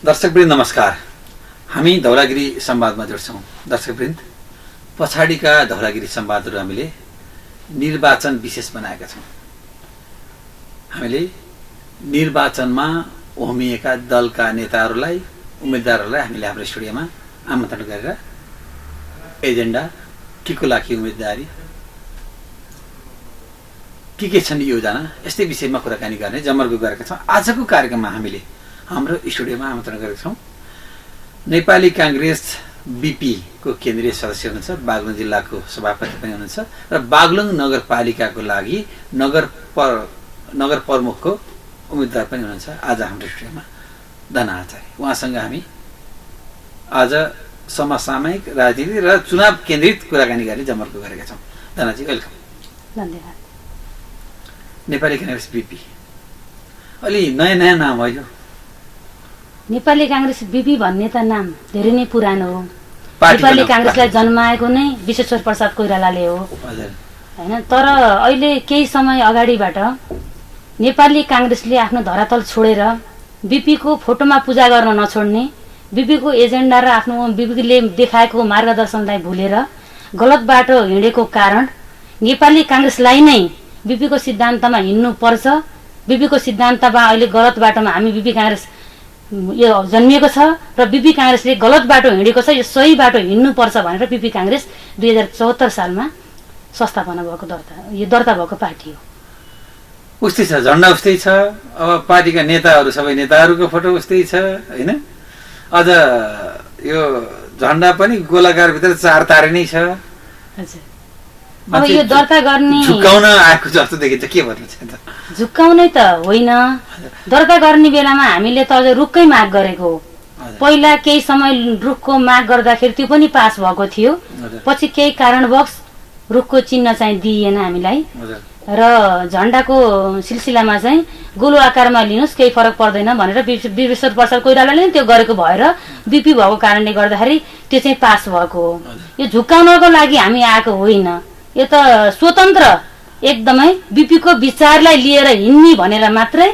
दर्शकवृन्द नमस्कार। हामी धौलागिरी संवादमा जोड्छौँ। दर्शकवृन्द, पछाडिका धौलागिरी संवादहरू हामीले निर्वाचन विशेष बनाएका छौँ। हामीले निर्वाचनमा उम्मिएका दलका नेताहरूलाई, उम्मेदवारहरूलाई हामीले हाम्रो स्टुडियोमा आमन्त्रण गरेर एजेन्डा, के लागि उम्मेदवारी, के छन् योजना, यस्तै विषयमा कुराकानी गर्ने जमर्को गरेका छौँ। आजको कार्यक्रममा हामीले हाम्रो स्टुडियोमा आमन्त्रण गरेका छौँ नेपाली काङ्ग्रेस बीपी को केन्द्रीय सदस्य हुनुहुन्छ, बागलुङ जिल्लाको सभापति पनि हुनुहुन्छ र बागलुङ नगरपालिकाको लागि नगर प्रमुखको उम्मेदवार पनि हुनुहुन्छ। आज हाम्रो स्टुडियोमा धना आचार्य, उहाँसँग हामी आज समसामयिक राजनीति र चुनाव केन्द्रित कुराकानी गर्ने जमर्को गरेका छौँ। धनाजी, वेलकम। धन्यवाद। नेपाली काङ्ग्रेस बीपी अलि नयाँ नाम हो यो। नेपाली काङ्ग्रेस बीपी भन्ने त नाम धेरै नै पुरानो हो। नेपाली काङ्ग्रेसलाई जन्माएको नै विश्वेश्वर प्रसाद कोइरालाले हो, हैन? तर अहिले केही समय अगाडिबाट नेपाली काङ्ग्रेसले आफ्नो धरातल छोडेर बीपीको फोटोमा पूजा गर्न नछोड्ने, बीपीको एजेन्डा र आफ्नो बीपीले देखाएको मार्गदर्शनलाई भुलेर गलत बाटो हिँडेको कारण नेपाली काङ्ग्रेसलाई नै बीपीको सिद्धान्तमा हिँड्नु पर्छ। बीपीको सिद्धान्तमा अहिले गलत बाटोमा हामी बीपी काङ्ग्रेस यो जन्मिएको छ र बीपी काङ्ग्रेसले गलत बाटो हिँडेको छ, यो सही बाटो हिँड्नुपर्छ भनेर बीपी काङ्ग्रेस 2074 सालमा संस्थापना भएको दर्ता भएको पार्टी हो। उस्तै छ, झन्डा उस्तै छ। अब पार्टीका नेताहरू, सबै नेताहरूको फोटो उस्तै छ, होइन? अझ यो झन्डा पनि गोलाकारभित्र 4 तारे नै छ। हजुर, अब यो दर्ता गर्ने झुक्काउन आएको जस्तो देखिन्छ, के भन्नु छ त? झुक्काउनै त होइन, दर्ता गर्ने बेलामा हामीले त अझ रुखकै माग गरेको हो। पहिला केही समय रुखको माग गर्दाखेरि त्यो पनि पास भएको थियो, पछि केही कारणवश रुखको चिन्ह चाहिँ दिइएन हामीलाई र झन्डाको सिलसिलामा चाहिँ गोलो आकारमा लिनुहोस्, केही फरक पर्दैन भनेर विश्वेश्वर प्रसाद कोइरालाले त्यो गरेको भएर बीपी भएको कारणले गर्दाखेरि त्यो चाहिँ पास भएको हो। यो झुक्काउनको लागि हामी आएको होइन, यो त स्वतन्त्र एकदमै बीपीको विचारलाई लिएर हिँड्ने भनेर मात्रै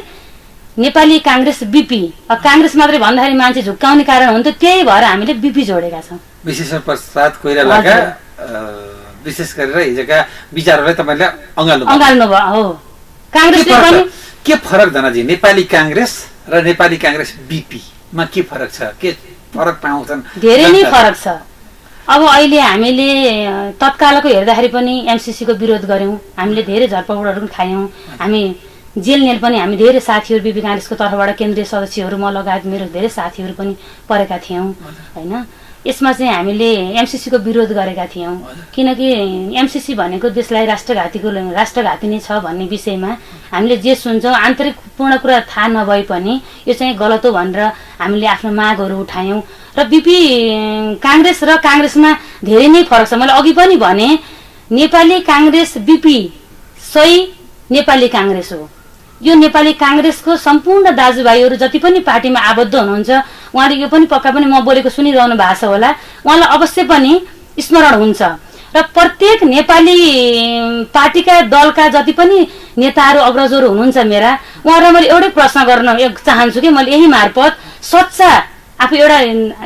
नेपाली काङ्ग्रेस बीपी। काङ्ग्रेस मात्रै भन्दाखेरि मान्छे झुक्काउने कारण हुन्थ्यो, त्यही भएर हामीले बीपी जोडेका छौँ। विश्वेश्वर प्रसाद कोइरालाका विशेष गरेर हिजोका विचारहरूलाई तपाईँले अँगाल्नु भयो हो। काङ्ग्रेसले पनि के फरक धनाजी, नेपाली काङ्ग्रेस र नेपाली काङ्ग्रेस बीपीमा के फरक छ? के फरक पाउँछन्? धेरै नै फरक छ। अब अहिले हामीले तत्कालको हेर्दाखेरि पनि एमसीसीको विरोध गऱ्यौँ, हामीले धेरै झडपडहरू पनि खायौँ, हामी जेलनेल पनि हामी धेरै साथीहरू बीपी काङ्ग्रेसको तर्फबाट केन्द्रीय सदस्यहरू, म लगायत मेरो धेरै साथीहरू पनि परेका थियौँ, होइन? यसमा चाहिँ हामीले एमसीसीको विरोध गरेका थियौँ, किनकि एमसीसी भनेको देशलाई राष्ट्रघाती नै छ भन्ने विषयमा हामीले जे सुन्छौँ आन्तरिक पूर्ण कुरा थाहा नभए पनि यो चाहिँ गलत हो भनेर हामीले आफ्नो मागहरू उठायौँ। र बीपी काङ्ग्रेस र काङ्ग्रेसमा धेरै नै फरक छ। मैले अघि पनि भने नेपाली काङ्ग्रेस बीपी सही नेपाली काङ्ग्रेस हो। यो नेपाली काङ्ग्रेसको सम्पूर्ण दाजुभाइहरू जति पनि पार्टीमा आबद्ध हुनुहुन्छ, उहाँले यो पनि पक्का पनि म बोलेको सुनिरहनु भएको छ होला, उहाँलाई अवश्य पनि स्मरण हुन्छ। र प्रत्येक नेपाली पार्टीका दलका जति पनि नेताहरू अग्रजहरू हुनुहुन्छ मेरा, उहाँहरूलाई मैले एउटै प्रश्न गर्न चाहन्छु कि मैले यही मार्फत सच्चा आफू एउटा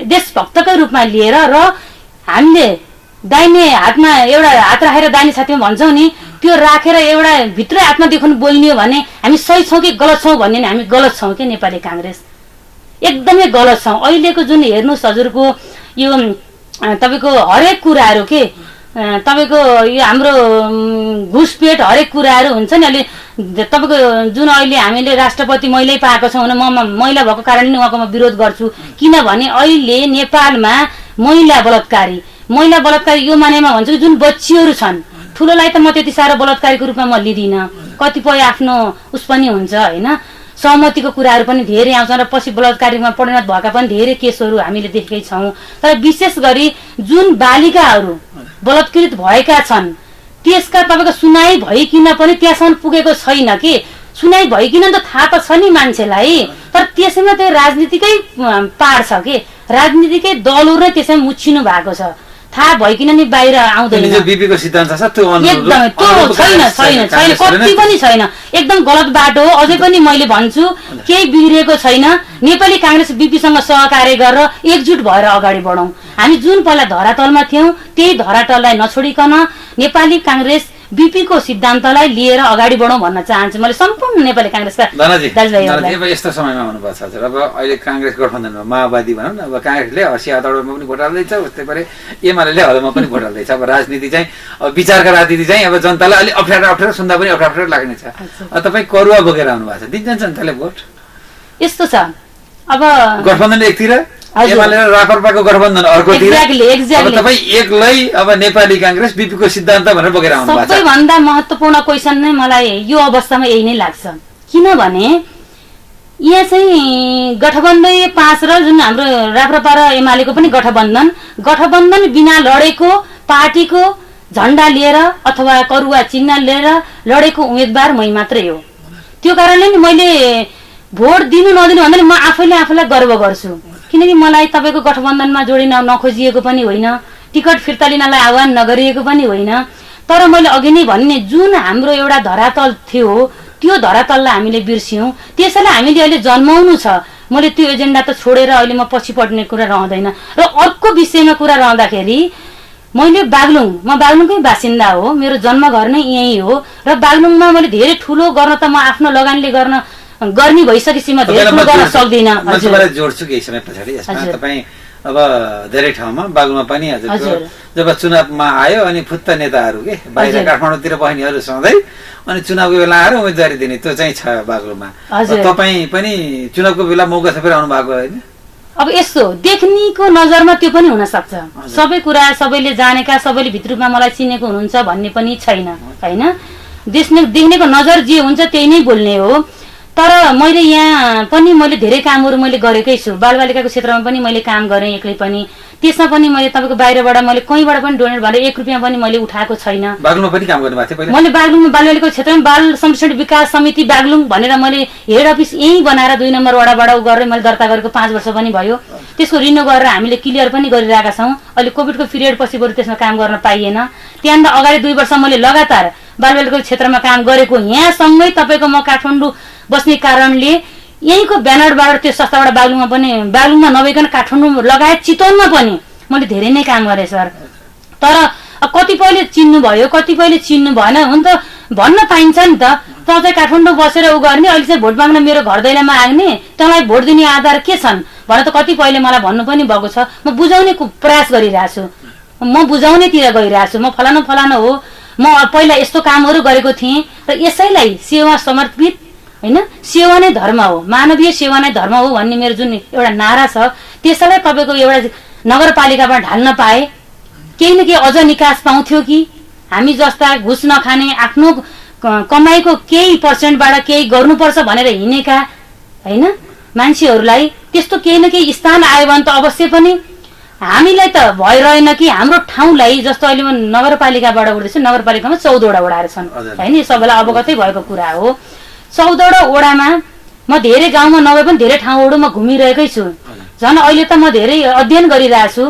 देशभक्तकै रूपमा लिएर र हामीले दाहिने हातमा एउटा हात राखेर दाहिने छातीमा भन्छौँ नि, त्यो राखेर एउटा भित्रै हातमा देखाउनु बोल्ने हो भने हामी सही छौँ कि गलत छौँ भन्ने नि हामी गलत छौँ कि नेपाली काङ्ग्रेस एकदमै गलत छौँ। अहिलेको जुन हेर्नुहोस् हजुरको यो तपाईँको हरेक कुराहरू के तपाईँको यो हाम्रो घुसपेट हरेक कुराहरू हुन्छ नि। अहिले तपाईँको जुन अहिले हामीले राष्ट्रपति महिलै पाएको छौँ भने म महिला भएको कारणले उहाँको म विरोध गर्छु, किनभने अहिले नेपालमा महिला बलात्कारी यो मानेमा भन्छु कि जुन बच्चीहरू छन्, ठुलोलाई त म त्यति साह्रो बलात्कारीको रूपमा म लिँदिनँ, कतिपय आफ्नो उस पनि हुन्छ, होइन? सहमतिको कुराहरू पनि धेरै आउँछन् र पछि बलात्कारीमा परिणत भएका पनि धेरै केसहरू हामीले देखेकै छौँ। तर विशेष गरी जुन बालिकाहरू बलात्कृत भएका छन् त्यसका तपाईँको सुनाइ भइकन पनि त्यहाँसम्म पुगेको छैन कि, सुनाइ भइकन त थाहा त छ नि मान्छेलाई, तर त्यसैमा त्यो राजनीतिकै पाड छ कि, राजनीतिकै दलहरू नै त्यसैमा मुछिनु भएको छ। थाहा भइकिन नि बाहिर आउँदैन। बीपीको सिद्धान्त छ त्यो एकदमै त्यो छैन कति पनि छैन, एकदम गलत बाटो हो। अझै पनि मैले भन्छु केही बिग्रिएको छैन। नेपाली कांग्रेस बीपीसँग सहकार्य गरेर एकजुट भएर अगाडि बढौँ। हामी जुन पहिला धरातलमा थियौं त्यही धरातललाई नछोडिकन नेपाली कांग्रेस बीपीको सिद्धान्तलाई लिएर अगाडि बढौँ भन्न चाहन्छु मैले सम्पूर्ण नेपाली कांग्रेसका दाजुभाइहरूलाई। अब यस्तो समयमा हुनुपर्छ हजुर। अब अहिले कांग्रेस गठबन्धनमा माओवादी भनौँ न, अब कांग्रेसले हसियातडमा पनि भोट हाल्दैछ, उस्तै गरी एमाले हदमा पनि भोट हाल्दैछ। अब राजनीति चाहिँ अब विचारका राजनीति चाहिँ अब जनतालाई अलिक अप्ठ्यारो सुन्दा पनि अप्ठ्यारो लाग्ने छ। तपाईँ करुवा बोकेर आउनु भएको छ, दिन्छ जनताले भोट? यस्तो छ अब गठबन्धन एकतिर, एमाले र राप्रपाको गठबन्धन अर्कोतिर, अब तपाईँ एक्लै अब नेपाली कांग्रेस बीपीको सिद्धान्त भनेर बोकेर आउनु भएको छ। सबैभन्दा महत्त्वपूर्ण क्वेसन नै मलाई यो अवस्थामा यही नै लाग्छ, किनभने यहाँ चाहिँ गठबन्धन 5 र जुन हाम्रो राप्रपा र एमालेको पनि गठबन्धन बिना लडेको पार्टीको झण्डा लिएर अथवा करुवा चिन्ह लिएर लडेको उम्मेदवार मै मात्रै हो। त्यो कारणले नि मैले भोट दिनु नदिनु भन्दा म आफैलाई गर्व गर्छु, किनकि मलाई तपाईको गठबन्धनमा जोडिन नखोजिएको पनि होइन, टिकट फिर्ता लिनलाई आह्वान नगरिएको पनि होइन। तर मैले अघि नै भने जुन हाम्रो एउटा धरातल थियो त्यो धरातललाई हामीले बिर्स्यौं, त्यसैलाई हामीले अहिले जन्माउनु छ। मैले त्यो एजेन्डा त छोडेर अहिले म पछि पढ्ने कुरा रहँदैन। र अर्को विषयमा कुरा रहँदाखेरि मैले म बागलुङकै बासिन्दा हो, मेरो जन्मघर नै यही हो र बागलुङमा मैले धेरै ठुलो गर्न त म आफ्नो लगानीले गर्मी भइसकेपछि म धेरै ठुलो गर्न सक्दिनँ। हजुर जोड्छु केही समय पछाडि यसमा। तपाईँ अब धेरै ठाउँमा बागलुङमा पनि हजुर जब चुनावमा आयो अनि फुत्त नेताहरू के बाहिर काठमाडौँतिर बहिनीहरू सधैँ अनि चुनावको बेला आएर उम्मेदवारी दिने त्यो चाहिँ छ बागलुङमा। तपाईँ पनि चुनावको बेला मौका थपेर आउनु भएको होइन? अब यस्तो देख्नेको नजरमा त्यो पनि हुन सक्छ, सबै कुरा सबैले जानेका सबैले भित्रमा मलाई चिनेको हुनुहुन्छ भन्ने पनि छैन हैन। देख्नेको नजर जे हुन्छ त्यही नै बोल्ने हो। तर मैले यहाँ पनि मैले धेरै कामहरू मैले गरेकै छु। बालबालिकाको क्षेत्रमा पनि मैले काम गरेँ एक्लै पनि, त्यसमा पनि मैले तपाईको बाहिरबाट मैले कहीँबाट पनि डोनेट भएर 1 रुपैयाँ पनि मैले उठाएको छैन। बागलुङमा पनि काम गर्नु भएको थियो पहिला? मैले बागलुङमा बालबालिकाको क्षेत्रमा बाल संरक्षण विकास समिति बागलुङ भनेर मैले हेड अफिस यही बनाएर 2 नम्बर वडाबाट गरेर मैले दर्ता गरेको 5 वर्ष पनि भयो। त्यसको रिन्यू गरेर हामीले क्लियर पनि गरिरहेका छौँ। अहिले कोभिडको पिरियड पछि बरु त्यसमा काम गर्न पाइएन। त्यहाँभन्दा अगाडि 2 वर्ष मैले लगातार बालबालिकाको क्षेत्रमा काम गरेको। यहाँसँगै तपाईको म काठमाडौँ बस्ने कारणले यहीँको ब्यानरबाट त्यो संस्थाबाट बागलुङमा नभइकन काठमाडौँ लगायत चितवनमा पनि मैले धेरै नै काम गरेँ सर। तर कतिपयले चिन्नु भयो कतिपयले चिन्नु भएन, हुन त भन्न पाइन्छ नि त। त चाहिँ काठमाडौँ बसेर गर्ने, अहिले चाहिँ भोट माग्न मेरो घर दैलामा आग्ने, तँलाई भोट दिने आधार के छन् भनेर त कतिपयले मलाई भन्नु पनि भएको छ। म बुझाउने प्रयास गरिरहेको छु, म बुझाउनेतिर गइरहेको छु। म फलाना हो, म पहिला यस्तो कामहरू गरेको थिएँ र यसैलाई सेवा समर्पित हैन, सेवा नै धर्म हो, मानवीय सेवा नै धर्म हो भन्ने मेरो जुन एउटा नारा छ त्यसैलाई तपाईको एउटा नगरपालिकाबाट ढाल्न पाए केही न केही अझ निकास पाउँथ्यो कि। हामी जस्ता घुस नखाने आफ्नो कमाईको केही पर्सेन्टबाट केही गर्नुपर्छ भनेर हिँडेका हैन मान्छेहरूलाई त्यस्तो केही न केही स्थान आयो भने त अवश्य पनि हामीलाई त भइरहेन कि हाम्रो ठाउँलाई। जस्तो अहिले म नगरपालिकाबाट उठ्दैछु, नगरपालिकामा 14वटा वडाहरू छन् हैन, यो सबैलाई अवगतै भएको कुरा हो। 14वटा वडामा म धेरै गाउँमा नभए पनि धेरै ठाउँहरू म घुमिरहेकै छु। झन् अहिले त म धेरै अध्ययन गरिरहेको छु।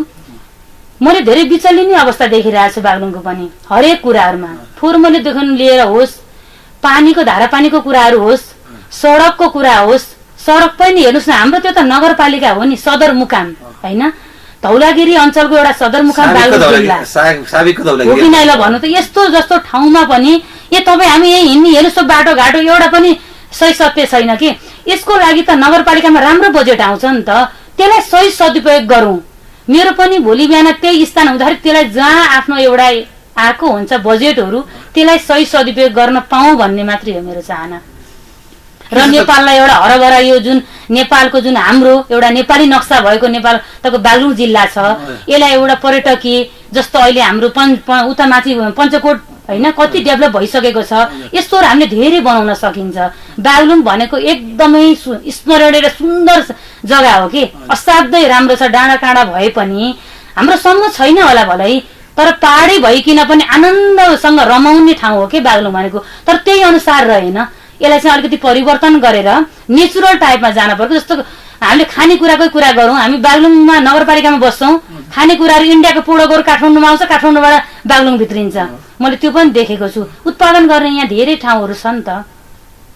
मैले धेरै विचलिने अवस्था देखिरहेको छु बागलुङको पनि हरेक कुराहरूमा। फोहोरमोलीदेखि लिएर होस्, पानीको धारापानीको कुराहरू होस्, सडकको कुरा होस्। सडक पनि हेर्नुहोस् न, हाम्रो त्यो त नगरपालिका हो नि, सदरमुकाम हैन, धौलागिरी अञ्चलको एउटा सदरमुकाम बागलुङ जिल्ला गोपिनाइला भन्नु त यस्तो जस्तो ठाउँमा पनि तपाईँ हामी यही हिँड्ने हेर्नुहोस् त बाटोघाटो एउटा पनि सही सत्य छैन कि। यसको लागि त नगरपालिकामा राम्रो बजेट आउँछ नि त, त्यसलाई सही सदुपयोग गरौँ। मेरो पनि भोलि बिहान त्यही स्थान हुँदाखेरि त्यसलाई जहाँ आफ्नो एउटा आएको हुन्छ बजेटहरू त्यसलाई सही सदुपयोग गर्न पाऊँ भन्ने मात्रै हो मेरो चाहना। र नेपाललाई एउटा हरभरा यो जुन नेपालको जुन हाम्रो एउटा नेपाली नक्सा भएको नेपाल तको बागलुङ जिल्ला छ, यसलाई एउटा पर्यटकीय जस्तो अहिले हाम्रो उता माथि पञ्चकोट हैन कति डेभलप भइसकेको छ, यस्तोहरू हामीले धेरै बनाउन सकिन्छ। बागलुङ भनेको एकदमै स्मरणीय र सुन्दर जग्गा हो कि, असाध्यै राम्रो छ। डाँडा काँडा भए पनि हाम्रो सम्म छैन होला भलै, तर पहाडी भइकिन पनि आनन्दसँग रमाउने ठाउँ हो कि बागलुङ भनेको। तर त्यही अनुसार रहेन, यसलाई चाहिँ अलिकति परिवर्तन गरेर नेचुरल टाइपमा जान पर्छ। जस्तो हामीले खानेकुराकै कुरा गरौँ, हामी बागलुङमा नगरपालिकामा बस्छौँ, खानेकुराहरू इन्डियाको पुडोगोर काठमाडौँमा आउँछ, काठमाडौँबाट बागलुङ भित्रिन्छ। मैले त्यो पनि देखेको छु। उत्पादन गर्ने यहाँ धेरै ठाउँहरू छ नि त,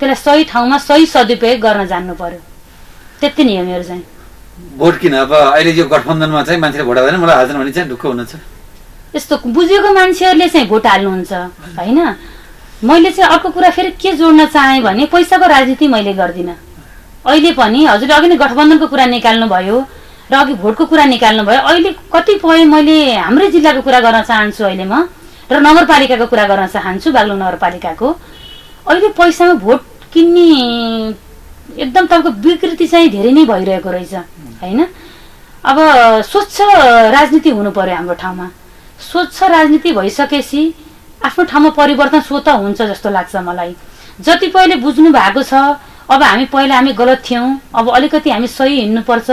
त्यसलाई सही ठाउँमा सही सदुपयोग गर्न जान्नु पर्यो। त्यति नै हो मेरो चाहिँ। भोट किन अब अहिले यो गठबन्धनमा चाहिँ मान्छेले भोट हाल्दैन मलाई हाल्दैन भने चाहिँ ढुक्क हुनुहुन्छ? यस्तो बुझेको मान्छेहरूले चाहिँ भोट हाल्नुहुन्छ होइन। मैले चाहिँ अर्को कुरा फेरि के जोड्न चाहेँ भने पैसाको राजनीति मैले गर्दिनँ। अहिले पनि हजुरले अघि नै गठबन्धनको कुरा निकाल्नु भयो र अघि भोटको कुरा निकाल्नु भयो। अहिले कतिपय मैले हाम्रै जिल्लाको कुरा गर्न चाहन्छु अहिले म, र नगरपालिकाको कुरा गर्न चाहन्छु, बागलुङ नगरपालिकाको। अहिले पैसामा भोट किन्ने एकदम तपाईँको विकृति चाहिँ धेरै नै भइरहेको रहेछ होइन। अब स्वच्छ राजनीति हुनु पर्यो हाम्रो ठाउँमा। स्वच्छ राजनीति भइसकेपछि आफ्नो ठाउँमा परिवर्तन स्वतः हुन्छ जस्तो लाग्छ मलाई। जति पहिले बुझ्नु भएको छ, अब पहिला हामी गलत थियौँ, अब अलिकति हामी सही हिँड्नुपर्छ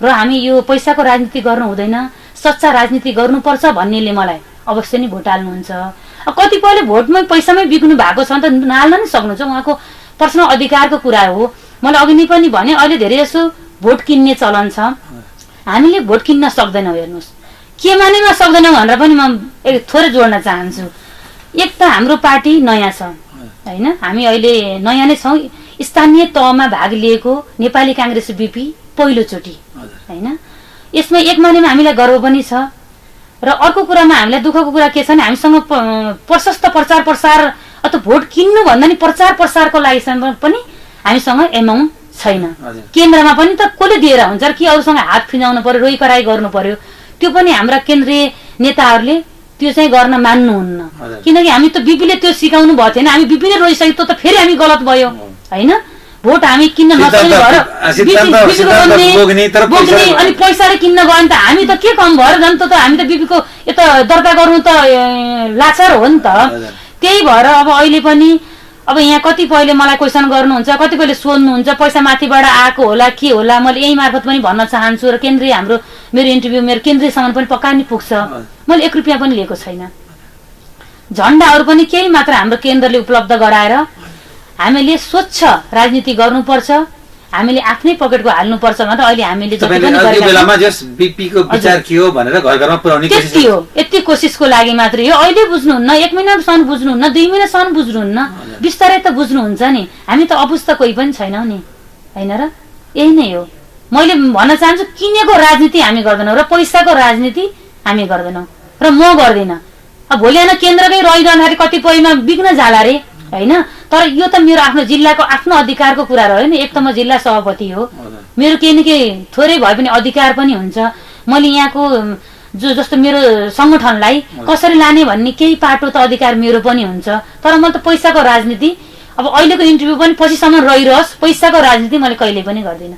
र हामी यो पैसाको राजनीति गर्नु हुँदैन, सच्चा राजनीति गर्नुपर्छ भन्नेले मलाई अवश्य नै भोट हाल्नुहुन्छ। कतिपयले भोटमै पैसामै बिग्नु भएको छ भने त नहाल्न नै सक्नुहुन्छ, उहाँको पर्सनल अधिकारको कुरा हो। मैले अघि नै पनि भने अहिले धेरै जसो भोट किन्ने चलन छ। हामीले भोट किन्न सक्दैनौँ। हेर्नुहोस् के मानेमा सक्दैनौँ भनेर पनि म थोरै जोड्न चाहन्छु। एक त हाम्रो पार्टी नयाँ छ होइन, हामी अहिले नयाँ नै छौँ। स्थानीय तहमा भाग लिएको नेपाली काङ्ग्रेस बिपी पहिलोचोटि होइन। यसमा एक मानेमा हामीलाई गर्व पनि छ र अर्को कुरामा हामीलाई दुःखको कुरा के छ भने हामीसँग प्रशस्त प्रचार प्रसार अथवा भोट किन्नु भन्दा नि प्रचार प्रसारको लागि पनि हामीसँग एमाउन्ट छैन। केन्द्रमा पनि त कसले दिएर हुन्छ र कि अरूसँग हात फिजाउनु पर्यो, रोइ कराई गर्नु पर्यो। त्यो पनि हाम्रा केन्द्रीय नेताहरूले त्यो चाहिँ गर्न मान्नुहुन्न, किनकि हामी त बिपीले त्यो सिकाउनु भएको थिएन। हामी बिपीले रोइसक्यो त फेरि हामी गलत भयो होइन। भोट हामी किन्न नसक्ने भएर अनि पैसाले किन्न गयो भने त हामी त के कम भएर झन् त हामी त बिपीको यता दर्ता गर्नु त लाचार हो नि त। त्यही भएर अब अहिले पनि अब यहाँ कतिपयले मलाई क्वेसन गर्नुहुन्छ, कतिपयले सोध्नुहुन्छ पैसा माथिबाट आएको होला के होला। मैले यही मार्फत पनि भन्न चाहन्छु र केन्द्रीय हाम्रो मेरो इन्टरभ्यू मेरो केन्द्रीयसम्म पनि पक्का नि पुग्छ। मैले 1 रुपियाँ पनि लिएको छैन। झन्डाहरू पनि केही मात्र हाम्रो केन्द्रले उपलब्ध गराएर हामीले स्वच्छ राजनीति गर्नुपर्छ, हामीले आफ्नै पकेटको हाल्नुपर्छ भनेर अहिले हामीले जति पनि त्यति हो। यति कोसिसको लागि मात्रै हो। अहिले बुझ्नुहुन्न, 1 महिनासम्म बुझ्नुहुन्न, 2 महिनासम्म बुझ्नुहुन्न, बिस्तारै त बुझ्नुहुन्छ नि। हामी त अबुझ त कोही पनि छैनौँ नि होइन र। यही नै हो मैले भन्न चाहन्छु। किनेको राजनीति हामी गर्दैनौँ र पैसाको राजनीति हामी गर्दैनौँ र म गर्दिनँ। अब भोलि आएर केन्द्रकै रहिरहँदाखेरि कतिपयमा बिग्न जाला रे होइन। तर यो त मेरो आफ्नो जिल्लाको आफ्नो अधिकारको कुरा रह्यो नि। एक त म जिल्ला सभापति हो, मेरो केही न केही थोरै भए पनि अधिकार पनि हुन्छ। मैले यहाँको जस्तो मेरो सङ्गठनलाई कसरी लाने भन्ने केही पाटो त अधिकार मेरो पनि हुन्छ। तर मैले त पैसाको राजनीति अब अहिलेको इन्टरभ्यू पनि पछिसम्म रहिरहोस्, पैसाको राजनीति मैले कहिले पनि गर्दिनँ।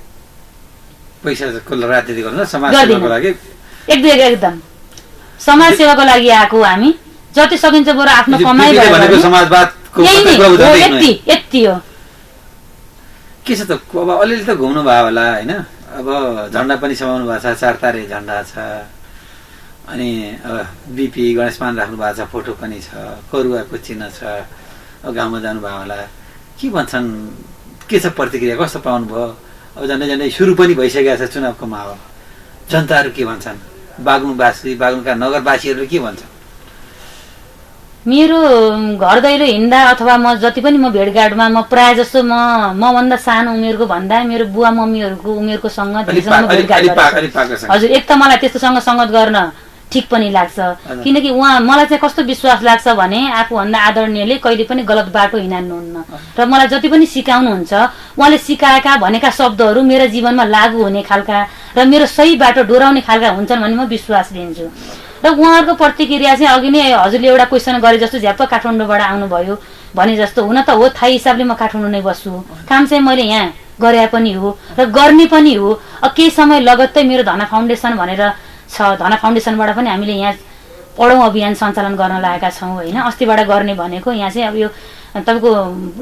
पैसाको राजनीति गर्नु समाजसेवाको लागि एकदम समाजसेवाको लागि आएको हामी। जति सकिन्छ बरु आफ्नो कमाइ भनेको समाजवाद यति हो। के छ त अब अलिअलि त घुम्नु भयो होला होइन। अब झन्डा पनि समाउनु भएको छ, 4 तारे झन्डा छ, अनि बिपी गणेशमान राख्नु भएको छ, फोटो पनि छ, करुवाको चिन्ह छ। अब गाउँमा जानुभयो होला, के भन्छन्, के छ प्रतिक्रिया, कस्तो पाउनुभयो? अब झन्डै झन्डै सुरु पनि भइसकेको छ चुनावको माहौल। जनताहरू के भन्छन्, बागलुङवासी बागलुङका नगरवासीहरूले के भन्छन्? मेरो घर दैलो हिँड्दा अथवा म जति पनि म भेटघाटमा म प्रायः जस्तो मभन्दा सानो उमेरको भन्दा मेरो बुवा मम्मीहरूको उमेरको सँग हजुर। एक त मलाई त्यस्तोसँग सङ्गत गर्न ठिक पनि लाग्छ, किनकि मलाई चाहिँ कस्तो विश्वास लाग्छ भने आफूभन्दा आदरणीयले कहिले पनि गलत बाटो हिँड्नुहुन्न र मलाई जति पनि सिकाउनुहुन्छ उहाँले सिकाएका भनेका शब्दहरू मेरो जीवनमा लागू हुने खालका र मेरो सही बाटो डोराउने खालका हुन्छन् भन्ने म विश्वास लिन्छु। र उहाँहरूको प्रतिक्रिया चाहिँ अघि नै हजुरले एउटा क्वेसन गरे जस्तो झ्याप्प काठमाडौँबाट आउनुभयो भने जस्तो हुन त हो, थाहै हिसाबले म काठमाडौँ नै बस्छु, काम चाहिँ मैले यहाँ गरे पनि हो र गर्ने पनि हो। केही समय लगत्तै मेरो धना फाउन्डेसन भनेर छ, धना फाउन्डेसनबाट पनि हामीले यहाँ पढौँ अभियान सञ्चालन गर्न लागेका छौँ होइन। अस्तिबाट गर्ने भनेको यहाँ चाहिँ अब यो तपाईँको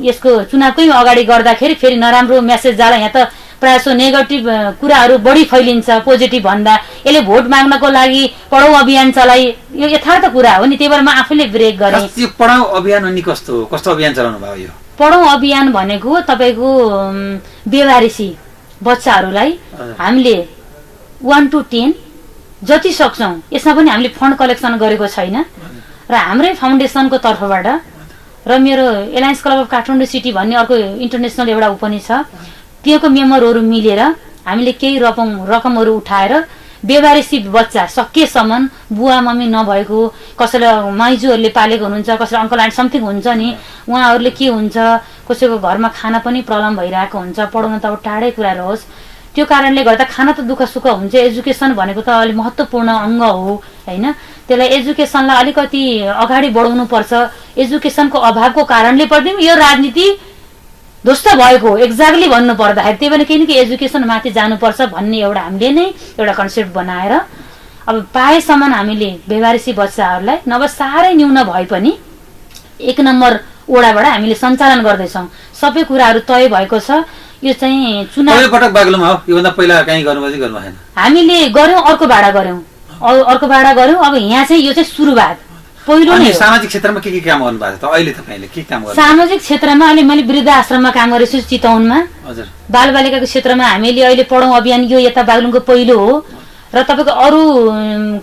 यसको चुनावकै अगाडि गर्दाखेरि फेरि नराम्रो मेसेज जाला। यहाँ त प्रायः सो नेगेटिभ कुराहरू बढी फैलिन्छ पोजिटिभ भन्दा। यसले भोट माग्नको लागि पढौँ अभियान चलाइ, यो यथार्थ कुरा हो नि। त्यही भएर म आफैले ब्रेक गरेँ। पढौँ अभियान अनि कस्तो अभियान चलाउनु भयो? यो पढौँ अभियान भनेको तपाईँको बेवारिसी बच्चाहरूलाई हामीले 1 to 10 जति सक्छौँ यसमा पनि हामीले फन्ड कलेक्सन गरेको छैन र हाम्रै फाउन्डेसनको तर्फबाट र मेरो alliance club of Kathmandu city भन्ने अर्को इन्टरनेसनल एउटा ऊ पनि छ, त्योको मेम्बरहरू मिलेर हामीले केही रकमहरू उठाएर बेवारिसी बच्चा सकेसम्म बुवा मम्मी नभएको कसैलाई माइजूहरूले पालेको हुनुहुन्छ, कसैलाई अङ्कल आन्टी समथिङ हुन्छ नि, उहाँहरूले के हुन्छ कसैको घरमा खाना पनि प्रब्लम भइरहेको हुन्छ, पढाउन त अब टाढै कुरा रहोस्, त्यो कारणले गर्दा खाना त दुःख सुख हुन्छ। एजुकेसन भनेको त अलिक महत्त्वपूर्ण अङ्ग हो होइन, त्यसलाई एजुकेसनलाई अलिकति अगाडि बढाउनु पर्छ। एजुकेसनको अभावको कारणले पनि यो राजनीति ध्वस्त भएको एक्ज्याक्टली भन्नु पर्दाखेरि त्यही पनि केही न केही एजुकेसन माथि जानुपर्छ भन्ने एउटा हामीले नै एउटा कन्सेप्ट बनाएर अब पाएसम्म हामीले बेवारिसी बच्चाहरूलाई नभए साह्रै न्यून भए पनि 1 नम्बर वडाबाट हामीले सञ्चालन गर्दैछौँ। सबै कुराहरू तय भएको छ। यो चाहिँ चुनाव पटक बागलुङमा हो, योभन्दा पहिला कहीँ गर्नुभयो गर्नु भएन? हामीले गर्यौँ, अर्को भाडा गर्यौँ। अब यहाँ चाहिँ यो चाहिँ सुरुवात पहिलो नै। सामाजिक क्षेत्रमा के काम गर्नु भएको छ त अहिले तपाईले? के काम गर्नु? सामाजिक क्षेत्रमा अहिले मैले वृद्ध आश्रममा काम गरेछु चितवनमा। हजुर। बालबालिकाको क्षेत्रमा हामीले अहिले पढौँ अभियान यो यता बागलुङको पहिलो हो र तपाईँको अरू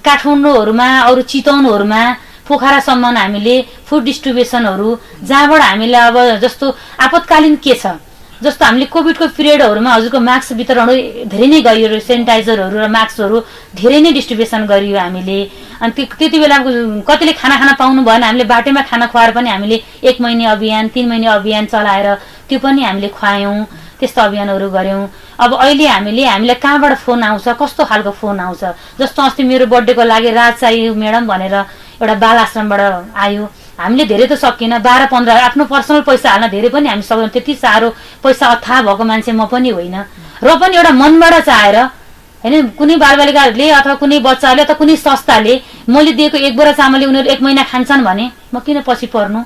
काठमाडौँहरूमा अरू चितवनहरूमा पोखरासम्म हामीले फुड डिस्ट्रिब्युसनहरू जहाँबाट हामीलाई अब जस्तो आपतकालीन के छ, जस्तो हामीले कोभिडको पिरियडहरूमा हजुरको मास्क वितरणहरू धेरै नै गरियो, सेनिटाइजरहरू र मास्कहरू धेरै नै डिस्ट्रिब्युसन गरियो हामीले। अनि त्यति बेला कतिले खाना पाउनु भएन, हामीले बाटैमा खाना खुवाएर पनि हामीले 1 महिने अभियान 3 महिने अभियान चलाएर त्यो पनि हामीले खुवायौँ, त्यस्तो अभियानहरू गऱ्यौँ। अब अहिले हामीलाई कहाँबाट फोन आउँछ, कस्तो खालको फोन आउँछ, जस्तो अस्ति मेरो बर्थडेको लागि राज चाहियो म्याडम भनेर एउटा बाल आश्रमबाट आयो। हामीले धेरै त सकिएन, 12-15 आफ्नो पर्सनल पैसा हाल्न धेरै पनि हामी सक्दैनौँ, त्यति साह्रो पैसा अथाह भएको मान्छे म पनि होइन, र पनि एउटा मनबाट चाहेर होइन कुनै बालबालिकाहरूले अथवा कुनै बच्चाहरूले अथवा कुनै संस्थाले मैले दिएको 1 बोरा चामलले उनीहरू 1 महिना खान्छन् भने म किन पछि पर्नु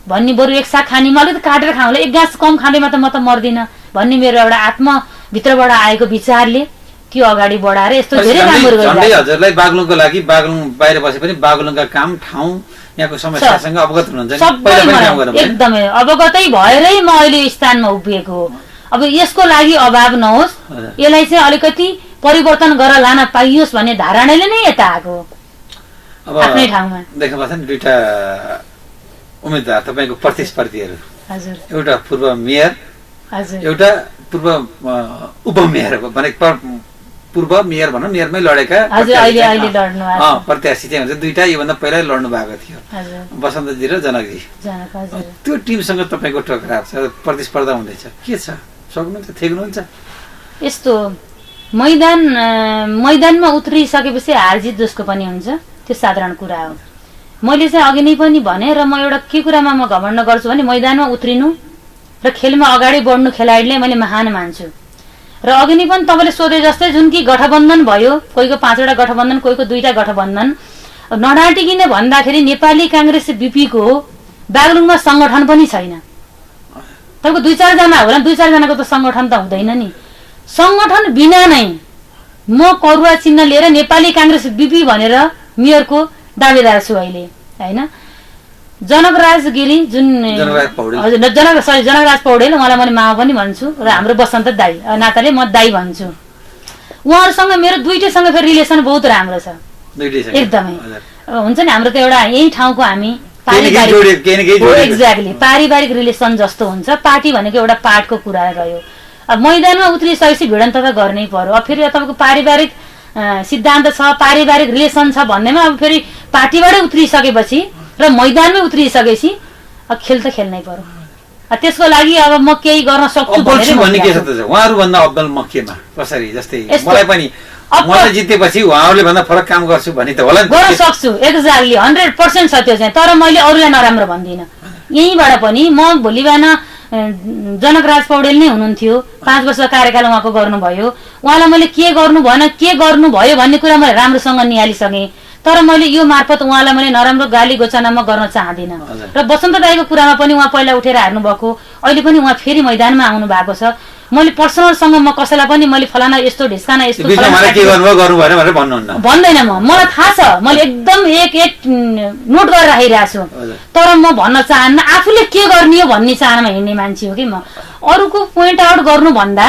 भन्ने, बरु 1 साग खानेमा अलिकति काटेर खाउँला, 1 गाँस कम खानेमा त म त मर्दिनँ भन्ने मेरो एउटा आत्मभित्रबाट आएको विचारले त्यो अगाडि बढाएर यस्तो धेरै कामहरू गरिरहेको। हजुरलाई बागलुङको लागि बागलुङ बाहिर बसे पनि बागलुङका काम ठाउँ यहाँको समस्यासँग अवगत हुनुहुन्छ? एकदमै अवगतै भएरै म अहिले स्थानमा उभिएको हो। अब यसको लागि अभाव नहोस्, यसलाई चाहिँ अलिकति परिवर्तन गरेर लान पाइयोस् भन्ने धारणाले नै यता आएको अब आफ्नै ठाउँमा। देख्नु भएको छ नि दुईटा उम्मेदवार तपाईँको प्रतिस्पर्धीहरू, हजुर, एउटा पूर्व मेयर, हजुर, एउटा पूर्व उपमेयर भने पूर्व मेयर भनौँ, मेयरमै लडेका प्रत्याशी चाहिँ हुन्छ दुईटा, योभन्दा पहिला लड्नु भएको थियो बसन्तजी र जनकजी। त्यो टिमसँग तपाईँको टकराव छ, प्रतिस्पर्धा हुँदैछ, के छ, सक्नुहुन्छ, थेग्नुहुन्छ? यस्तो मैदानमा उत्रिसकेपछि हार जित जसको पनि हुन्छ, त्यो साधारण कुरा हो। मैले चाहिँ अघि नै पनि भने र म एउटा के कुरामा म घमण्ड गर्छु भने मैदानमा उत्रिनु र खेलमा अगाडि बढ्नु खेलाडीलाई मैले महान मान्छु। र अघि नै पनि तपाईँले सोधे जस्तै जुन कि गठबन्धन भयो, कोहीको 5वटा गठबन्धन, कोहीको 2टा गठबन्धन, नडाँटिकिन भन्दाखेरि नेपाली काङ्ग्रेस बीपीको बागलुङमा संगठन पनि छैन। तपाईँको 2-4 जना होला, 2-4 जनाको त संगठन त हुँदैन नि। संगठन बिना नै म करुवा चिन्ह लिएर नेपाली काङ्ग्रेस बीपी भनेर मेयरको दावेदार छु अहिले होइन। जनकराज गिरी जुन जनकराज पौडेल, उहाँलाई मैले मामा पनि भन्छु र हाम्रो बसन्त दाई नाताले म दाई भन्छु। उहाँहरूसँग मेरो दुईटैसँग फेरि रिलेसन बहुत राम्रो छ, एकदमै हुन्छ नि। हाम्रो त एउटा यही ठाउँको हामी एक्ज्याक्टली पारिवारिक रिलेसन जस्तो हुन्छ। पार्टी भनेको एउटा पार्टको कुरा रह्यो। अब मैदानमा उत्रिसकेपछि भिडन्त त गर्नै पर्यो। अब फेरि तपाईँको पारिवारिक सिद्धान्त छ, पारिवारिक रिलेसन छ भन्नेमा अब फेरि पार्टीबाटै उत्रिसकेपछि र मैदानमै उत्रिसकेपछि अब खेल त खेल्नै पर्यो। त्यसको लागि अब म केही गर्न सक्छु भन्ने के छ त? उहाँहरू भन्दा अब्दल म केमा कसरी, जस्तै मलाई पनि मलाई जितेपछि उहाँहरूले भन्दा फरक काम गर्छु भन्ने त होला, गर्न सक्छु, एक्ज्याक्टली 100% छ त्यो चाहिँ। तर मैले अरूलाई नराम्रो भन्दिनँ। यहीँबाट पनि म भोलि बिहान जनकराज पौडेल नै हुनुहुन्थ्यो, 5 वर्ष कार्यकाल उहाँको गर्नुभयो, उहाँलाई मैले के गर्नु भएन, के गर्नुभयो भन्ने कुरा मैले राम्रोसँग निहालिसकेँ। तर मैले यो मार्फत उहाँलाई मैले नराम्रो गाली गोचनामा गर्न चाहदिनँ। र बसन्त दाईको कुरामा पनि उहाँ पहिला उठेर हार्नु भएको, अहिले पनि उहाँ फेरि मैदानमा आउनु भएको छ। मैले पर्सनलसँग म कसैलाई पनि मैले फलाना यस्तो ढिस्काना यस्तो भन्दैन। मलाई थाहा छ, मैले एकदम एक नोट गरेर राखिरहेको छु। तर म भन्न चाहन्न, आफूले के गर्ने हो भन्ने चाहनामा हिँड्ने मान्छे हो कि म। अरूको पोइन्ट आउट गर्नु भन्दा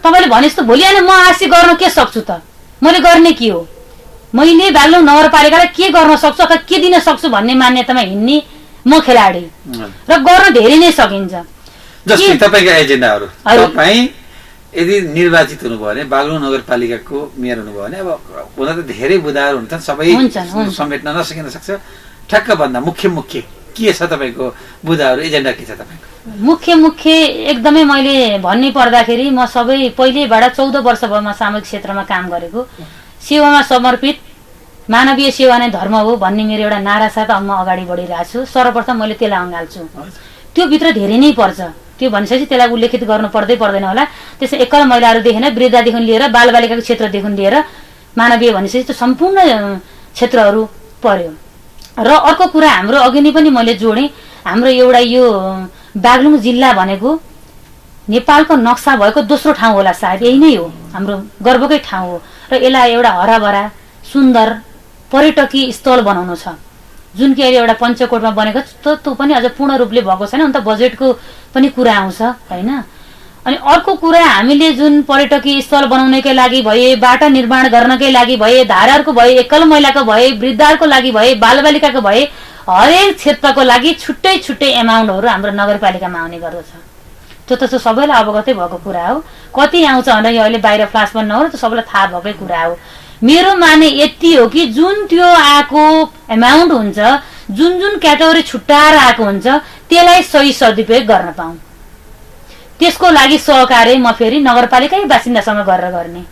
तपाईँले भने जस्तो भोलि आएर म आशी गर्न के सक्छु त? मैले गर्ने के हो? मैले बागलुङ नगरपालिकालाई के गर्न सक्छु अथवा के दिन सक्छु भन्ने मान्यतामा हिँड्ने म खेलाडी र गर्न धेरै नै सकिन्छ। जस्तै तपाईँका एजेन्डाहरू, तपाईँ यदि निर्वाचित हुनुभयो भने बागलुङ नगरपालिकाको मेयर हुनुभयो भने अब हुन त धेरै बुदाहरू हुन्छन्, सबै समेट्न नसकिन सक्छ। ठ्याक्क भन्दा मुख्य के छ तपाईँको बुदाहरू, एजेन्डा के छ तपाईँको? मुख्य एकदमै मैले भन्नै पर्दाखेरि म सबै पहिलेबाट 14 वर्ष भयो म सामूहिक क्षेत्रमा काम गरेको, सेवामा समर्पित, मानवीय सेवा नै धर्म हो भन्ने मेरो एउटा नारा साथ म अगाडि बढिरहेको छु। सर्वप्रथम मैले त्यसलाई अँगाल्छु, त्यो भित्र धेरै नै पर्छ। त्यो भनिसकेपछि त्यसलाई उल्लेखित गर्नु पर्दैन होला। त्यसै एकल महिलाहरू देखेन, वृद्धादेखि लिएर बालबालिकाको क्षेत्रदेखि लिएर मानवीय भनिसकेपछि त्यो सम्पूर्ण क्षेत्रहरू पर्यो। र अर्को कुरा हाम्रो अघि नै पनि मैले जोडेँ, हाम्रो एउटा यो बागलुङ जिल्ला भनेको नेपालको नक्सा भएको दोस्रो ठाउँ होला, सायद यही नै हो, हाम्रो गर्वकै ठाउँ हो। र यसलाई एउटा हराभरा सुन्दर पर्यटकीय स्थल बनाउनु छ, जुन कि अहिले एउटा पञ्चकोटमा बनेको त्यो पनि अझ पूर्ण रूपले भएको छैन। अन्त बजेटको पनि कुरा आउँछ होइन। अनि अर्को कुरा, हामीले जुन पर्यटकीय स्थल बनाउनकै लागि भए, बाटा निर्माण गर्नकै लागि भए, धाराहरूको भए, एकल महिलाको भए, वृद्धहरूको लागि भए, बालबालिकाको भए, हरेक क्षेत्रको लागि छुट्टै छुट्टै एमाउन्टहरू हाम्रो नगरपालिकामा आउने गर्दछ। त्यो त सबैलाई अवगतै भएको कुरा हो। कति आउँछ भनेर यो अहिले बाहिर फ्लास पनि नहो, त्यो सबैलाई थाहा भएकै कुरा हो। मेरो माने यति हो कि जुन त्यो आएको एमाउन्ट हुन्छ, जुन जुन क्याटेगोरी छुट्टाएर आएको हुन्छ, त्यसलाई सही सदुपयोग गर्न पाऊँ, त्यसको लागि सहकार्य म फेरि नगरपालिकै बासिन्दासँग गरेर गर्ने।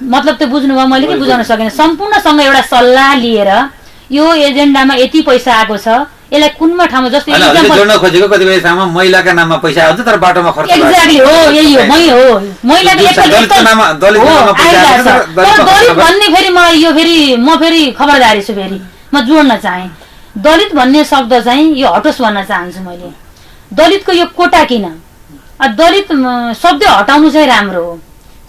मतलब त्यो बुझ्नुभयो, मैले के बुझाउन सकिनँ। सम्पूर्णसँग एउटा सल्लाह लिएर यो एजेन्डामा यति पैसा आएको छ, यसलाई कुनमा ठाउँमा, जस्तै जोड्न खोजेको कतिपय ठाउँमा महिलाका नाममा पैसा आउँछ तर बाटोमा खर्च हुन्छ। एक्ज्याक्टली हो, यही हो, महिलाको दलित भन्ने फेरि म फेरि खबरदारी छु, फेरि म जोड्न चाहे दलित भन्ने शब्द चाहिँ यो हटोस् भन्न चाहन्छु मैले। दलितको यो कोटा किन, दलित शब्द हटाउनु चाहिँ राम्रो हो।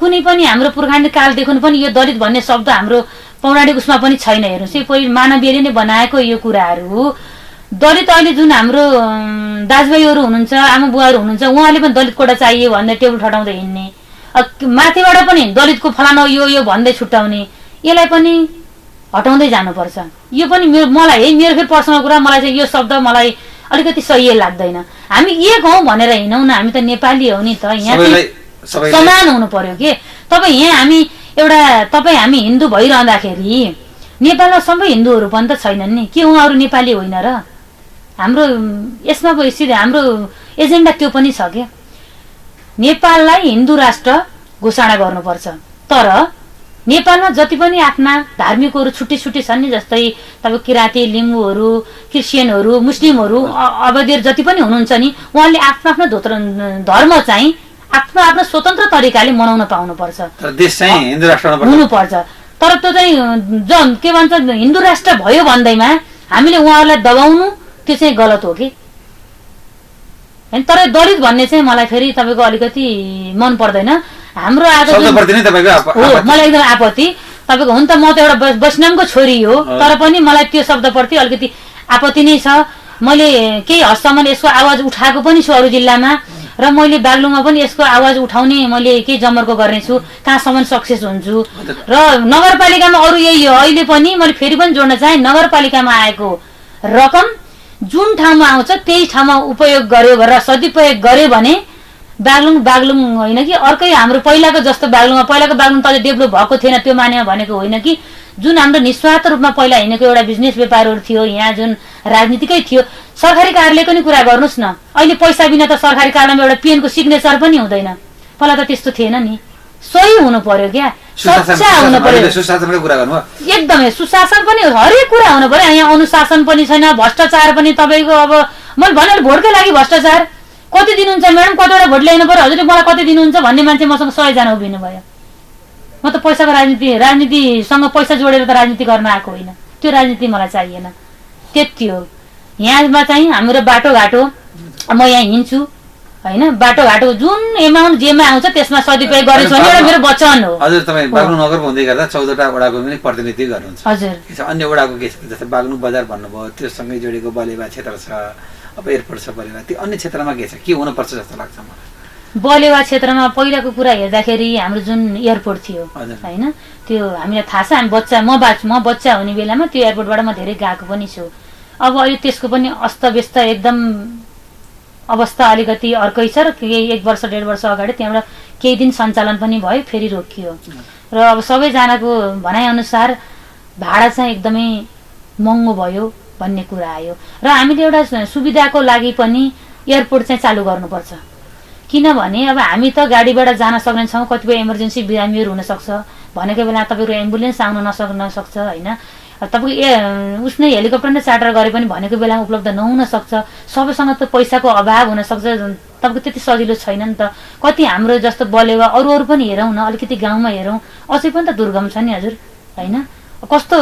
कुनै पनि हाम्रो पुर्खानी कालदेखि पनि यो दलित भन्ने शब्द हाम्रो पौराणिक उसमा पनि छैन। हेर्नुहोस्, यो पहिलो मानवीयले नै बनाएको यो कुराहरू। दलित अहिले जुन हाम्रो दाजुभाइहरू हुनुहुन्छ, आमा बुवाहरू हुनुहुन्छ, उहाँले पनि दलित कोटा चाहियो भन्दै टेबल ठटाउँदै हिँड्ने, माथिबाट पनि दलितको फलाना यो भन्दै छुट्याउने, यसलाई पनि हटाउँदै जानुपर्छ। यो पनि मलाई मेरो फेरि पर्सनल कुरा, मलाई चाहिँ यो शब्द मलाई अलिकति सही लाग्दैन। हामी एक हौँ भनेर हिँडौँ न, हामी त नेपाली हौ नि त, यहाँ समान हुनु पर्यो के। तपाईँ यहाँ हामी हिन्दू भइरहँदाखेरि नेपालमा सबै हिन्दूहरू पनि त छैनन् नि, के उहाँहरू नेपाली होइन र? हाम्रो यसमा हाम्रो एजेन्डा त्यो पनि छ के, नेपाललाई हिन्दू राष्ट्र घोषणा गर्नुपर्छ। तर नेपालमा जति पनि आफ्ना धार्मिकहरू छुट्टी छन् नि, जस्तै तपाईँ किराँती, लिम्बूहरू, क्रिस्चियनहरू, मुस्लिमहरू, अवधिहरू जति पनि हुनुहुन्छ नि, उहाँले आफ्नो धर्म चाहिँ आफ्नो स्वतन्त्र तरिकाले मनाउन पाउनुपर्छ, हुनुपर्छ। तर त्यो चाहिँ के भन्छ, हिन्दू राष्ट्र भयो भन्दैमा हामीले उहाँहरूलाई दबाउनु, त्यो चाहिँ गलत हो कि। तर दलित भन्ने चाहिँ मलाई फेरि तपाईँको अलिकति मन पर्दैन। हाम्रो मलाई एकदम आपत्ति तपाईँको। हुन त म त एउटा वैष्णवको छोरी हो, तर पनि मलाई त्यो शब्दप्रति अलिकति आपत्ति नै छ। मैले केही हदसम्म यसको आवाज उठाएको पनि छु अरू जिल्लामा, र मैले बागलुङमा पनि यसको आवाज उठाउने मैले केही जमर्को गर्नेछु, कहाँसम्म सक्सेस हुन्छु। र नगरपालिकामा अरू यही हो। अहिले पनि मैले फेरि पनि जोड्न चाहे, नगरपालिकामा आएको रकम जुन ठाउँमा आउँछ त्यही ठाउँमा उपयोग गर्यो र सदुपयोग गर्यो भने बागलुङ होइन कि अर्कै हाम्रो पहिलाको जस्तो पहिलाको बागलुङ त अझै डेभलप भएको थिएन, त्यो मानेमा भनेको होइन कि। जुन हाम्रो निस्वार्थ रूपमा पहिला हिँडेको एउटा बिजनेस व्यापारहरू थियो, यहाँ जुन राजनीतिकै थियो, सरकारी कार्यालयको नि कुरा गर्नुहोस् न, अहिले पैसा बिना त सरकारी कार्यालयमा एउटा पिएनको सिग्नेचर पनि हुँदैन। पहिला त त्यस्तो थिएन नि। सही हुनु पर्यो क्या, सच्चा हुनु पर्यो, एकदमै सुशासन पनि हरेक कुरा हुनु पर्यो। यहाँ अनुशासन पनि छैन, भ्रष्टाचार पनि। तपाईँको अब मैले भने भोटकै लागि भ्रष्टाचार कति दिनुहुन्छ म्याडम, कतिवटा भोट ल्याउनु पर्यो, हजुरले मलाई कति दिनुहुन्छ भन्ने मान्छे मसँग 100 जना उभिनु भयो। म त पैसाको राजनीतिसँग पैसा जोडेर त राजनीति गर्न आएको होइन, त्यो राजनीति मलाई चाहिएन। त्यति हो। यहाँमा चाहिँ हाम्रो बाटोघाटो म यहाँ हिँड्छु होइन, बाटोघाटो जुन एमाउन्ट जेमा आउँछ त्यसमा सदुपयोग गरेछु भने एउटा मेरो वचन हो। हजुर तपाईँ बागलुङ नगर हुँदै गर्दा 14 वडाको पनि प्रतिनिधित्व गर्नुहुन्छ। हजुर, अन्य वडाको के छ, जस्तै बागलुङ बजार भन्नुभयो, त्योसँगै जोडेको बलेवा क्षेत्र छ, अब एयरपोर्ट छ बलेवा, त्यो अन्य क्षेत्रमा के छ, के हुनुपर्छ जस्तो लाग्छ मलाई? बलेवा क्षेत्रमा पहिलाको कुरा हेर्दाखेरि हाम्रो जुन एयरपोर्ट थियो होइन, त्यो हामीलाई थाहा छ। हामी म बच्चा हुने बेलामा त्यो एयरपोर्टबाट म धेरै गएको पनि छु। अब अहिले त्यसको पनि अस्तव्यस्त एकदम अवस्था अलिकति अर्कै छ र केही 1 वर्ष 1.5 वर्ष अगाडि त्यहाँबाट केही दिन सञ्चालन पनि भयो, फेरि रोकियो। र अब सबैजनाको भनाइअनुसार भाडा चाहिँ एकदमै महँगो भयो भन्ने कुरा आयो र हामीले एउटा सुविधाको लागि पनि एयरपोर्ट चाहिँ चालु गर्नुपर्छ। किनभने अब हामी त गाडीबाट जान सक्ने छौँ, कतिपय इमर्जेन्सी बिरामीहरू हुनसक्छ, भनेको बेला तपाईँको एम्बुलेन्स आउन नसक्छ होइन, तपाईँको उसले हेलिकप्टर नै चार्टर गरे पनि भनेको बेलामा उपलब्ध नहुन सक्छ। सबैसँग त पैसाको अभाव हुनसक्छ, तपाईँको त्यति सजिलो छैन नि त। कति हाम्रो जस्तो बलेवा अरू पनि हेरौँ न, अलिकति गाउँमा हेरौँ अझै पनि त दुर्गम छ नि हजुर होइन, कस्तो